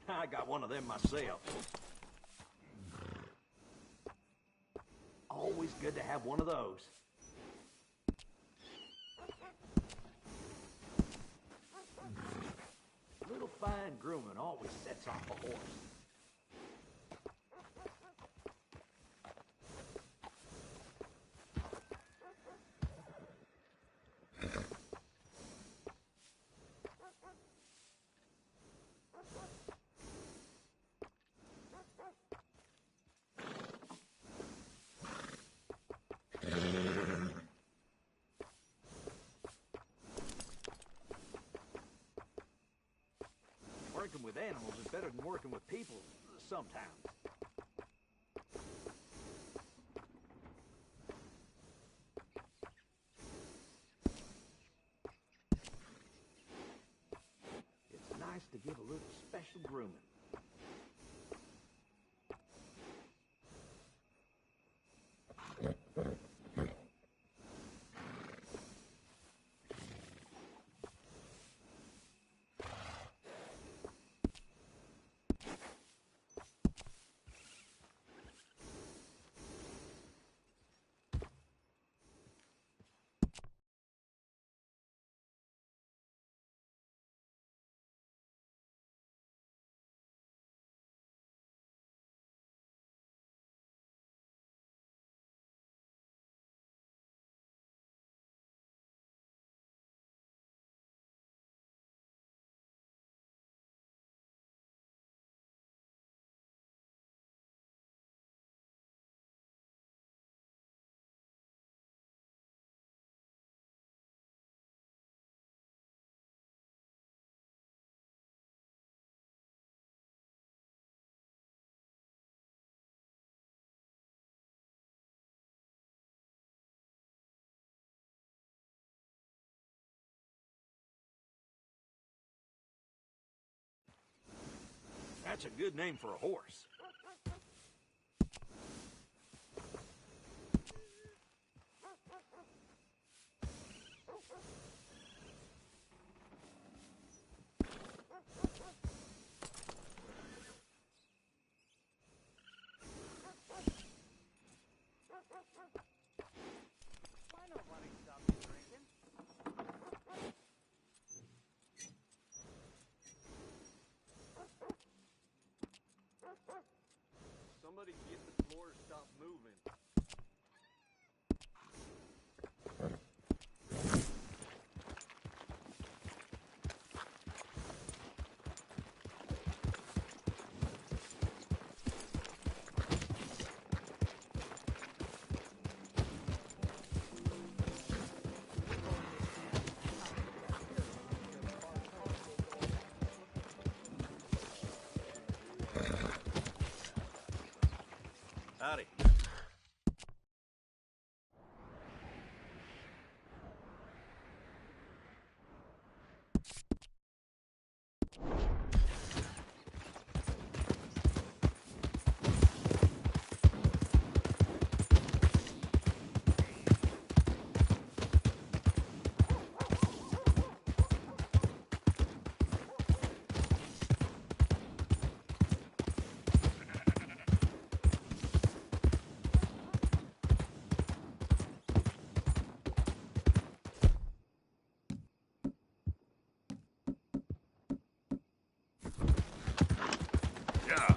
I got one of them myself. Always good to have one of those. Little fine grooming always sets off a horse. Working with animals is better than working with people sometimes. It's nice to give a little special grooming.
That's a good name for a horse.
Somebody get the floor stop moving.
Howdy.
Yeah.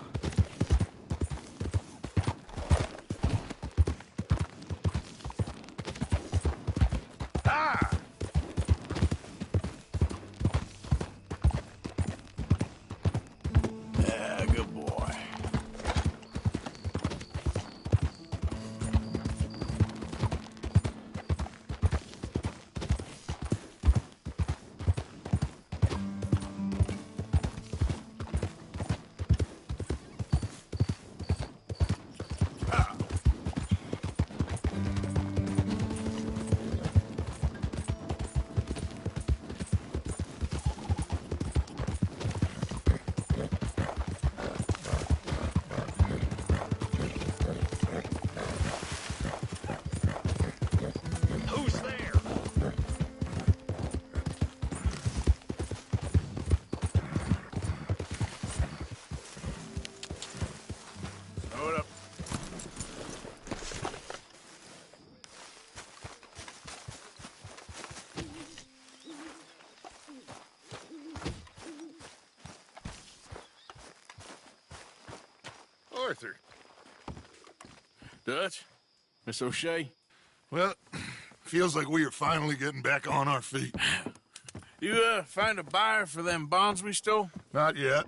Ah! Yeah, good boy.
Who's there?
Hold up. Arthur. Dutch? Miss O'Shea?
Well, feels like we are finally getting back on our feet.
You, find a buyer for them bonds we stole?
Not yet,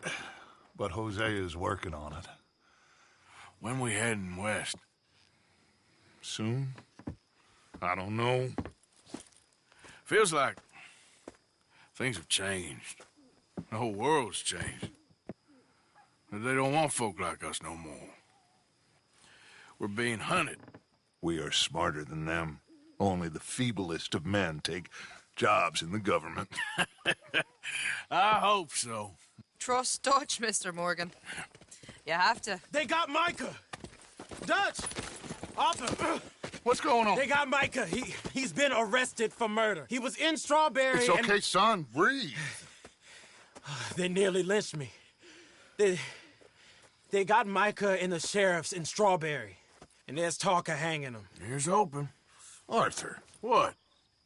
but Jose is working on it.
When we heading west?
Soon? I don't know.
Feels like things have changed. The whole world's changed. They don't want folk like us no more. We're being hunted.
We are smarter than them. Only the feeblest of men take jobs in the government.
I hope so.
Trust Dutch, Mr. Morgan. You have to.
They got Micah! Dutch! Arthur!
What's going on?
They got Micah. He's been arrested for murder. He was in Strawberry.
It's okay, son. Breathe.
They nearly lynched me. They got Micah and the sheriffs in Strawberry. And there's talk of hanging him.
Here's hoping.
Arthur.
What?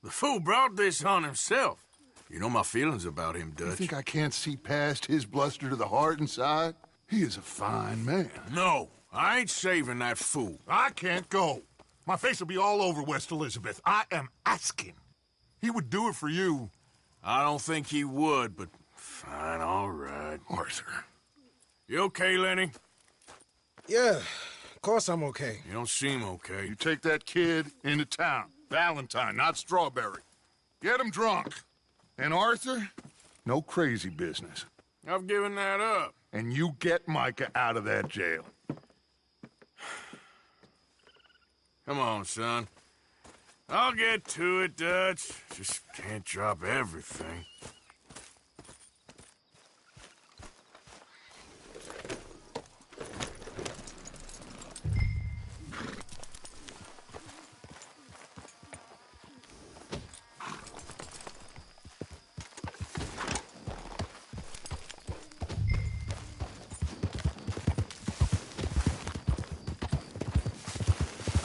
The fool brought this on himself. You know my feelings about him, Dutch.
You think I can't see past his bluster to the heart inside? He is a fine man.
No, I ain't saving that fool.
I can't go. My face will be all over West Elizabeth. I am asking. He would do it for you.
I don't think he would, but fine, all right.
Arthur.
You okay, Lenny?
Yeah, of course I'm okay.
You don't seem okay.
You take that kid into town. Valentine, not Strawberry. Get him drunk. And Arthur, no crazy business.
I've given that up.
And you get Micah out of that jail.
Come on, son. I'll get to it, Dutch. Just can't drop everything.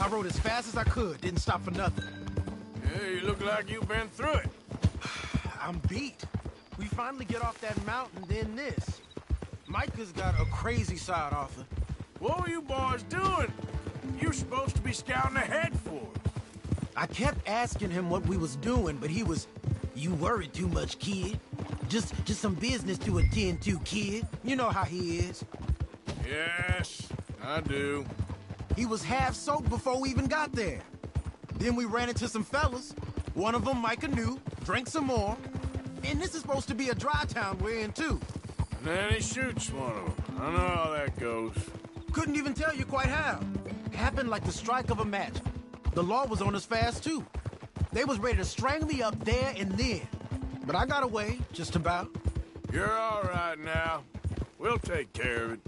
I rode as fast as I could, didn't stop for nothing.
Yeah, you look like you've been through it.
I'm beat. We finally get off that mountain, then this. Micah's got a crazy side, Arthur.
What were you boys doing? You're supposed to be scouting ahead for us.
I kept asking him what we was doing, but he was... You worry too much, kid. Just some business to attend to, kid. You know how he is.
Yes, I do.
He was half soaked before we even got there. Then we ran into some fellas. One of them Micah knew, drank some more. And this is supposed to be a dry town we're in, too.
And then he shoots one of them. I know how that goes.
Couldn't even tell you quite how. Happened like the strike of a match. The law was on us fast, too. They was ready to strangle me up there and then. But I got away, just about.
You're all right now. We'll take care of it.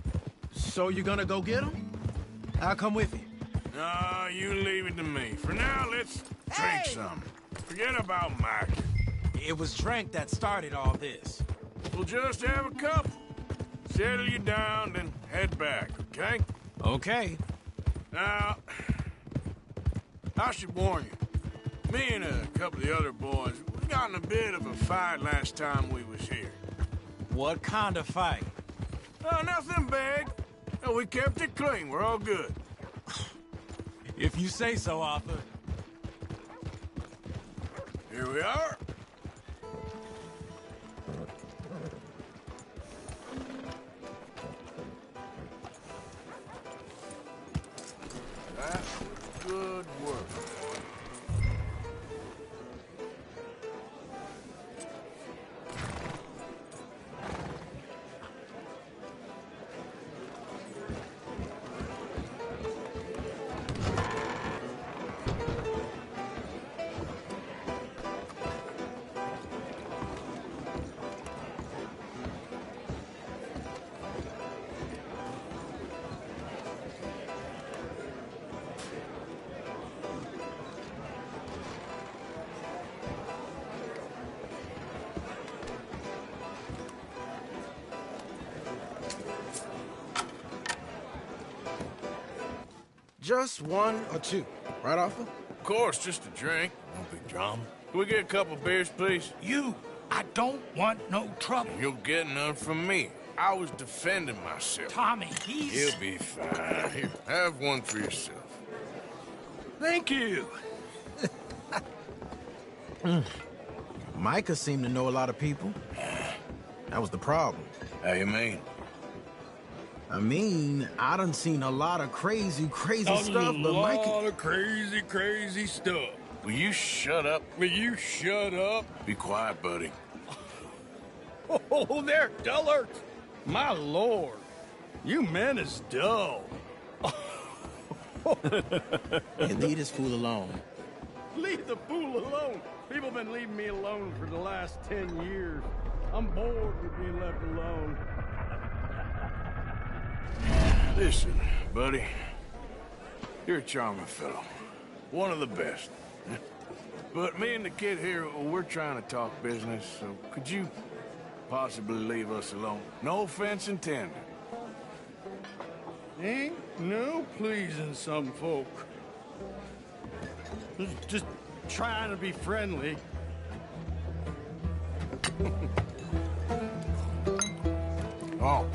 So you're gonna go get him? I'll come with you.
No, you leave it to me. For now, let's drink some. Forget about Mike.
It was drink that started all this.
We'll just have a couple. Settle you down, then head back, okay?
Okay.
Now, I should warn you. Me and a couple of the other boys, we got in a bit of a fight last time we was here.
What kind of fight?
Oh, nothing big. No, we kept it clean. We're all good.
If you say so, Arthur.
Here we are. That's good work.
Just one or two, right, Arthur?
Of course, just a drink. No big drama. Can we get a couple beers, please?
I don't want no trouble.
You'll get none from me. I was defending myself.
Tommy, he's...
He'll be fine. Here, have one for yourself.
Thank you.
Micah seemed to know a lot of people. That was the problem.
How you mean?
I mean, I done seen a lot of crazy stuff, but Micah...
A lot of crazy stuff.
Will you shut up?
Will you shut up?
Be quiet, buddy.
Oh, they're dullard. My lord. You men is dull.
Hey, leave this fool alone.
Leave the fool alone. People been leaving me alone for the last 10 years. I'm bored with being left alone.
Listen, buddy. You're a charming fellow. One of the best. But me and the kid here, we're trying to talk business, so could you possibly leave us alone? No offense intended.
Ain't no pleasing some folk. Just trying to be friendly.
Oh.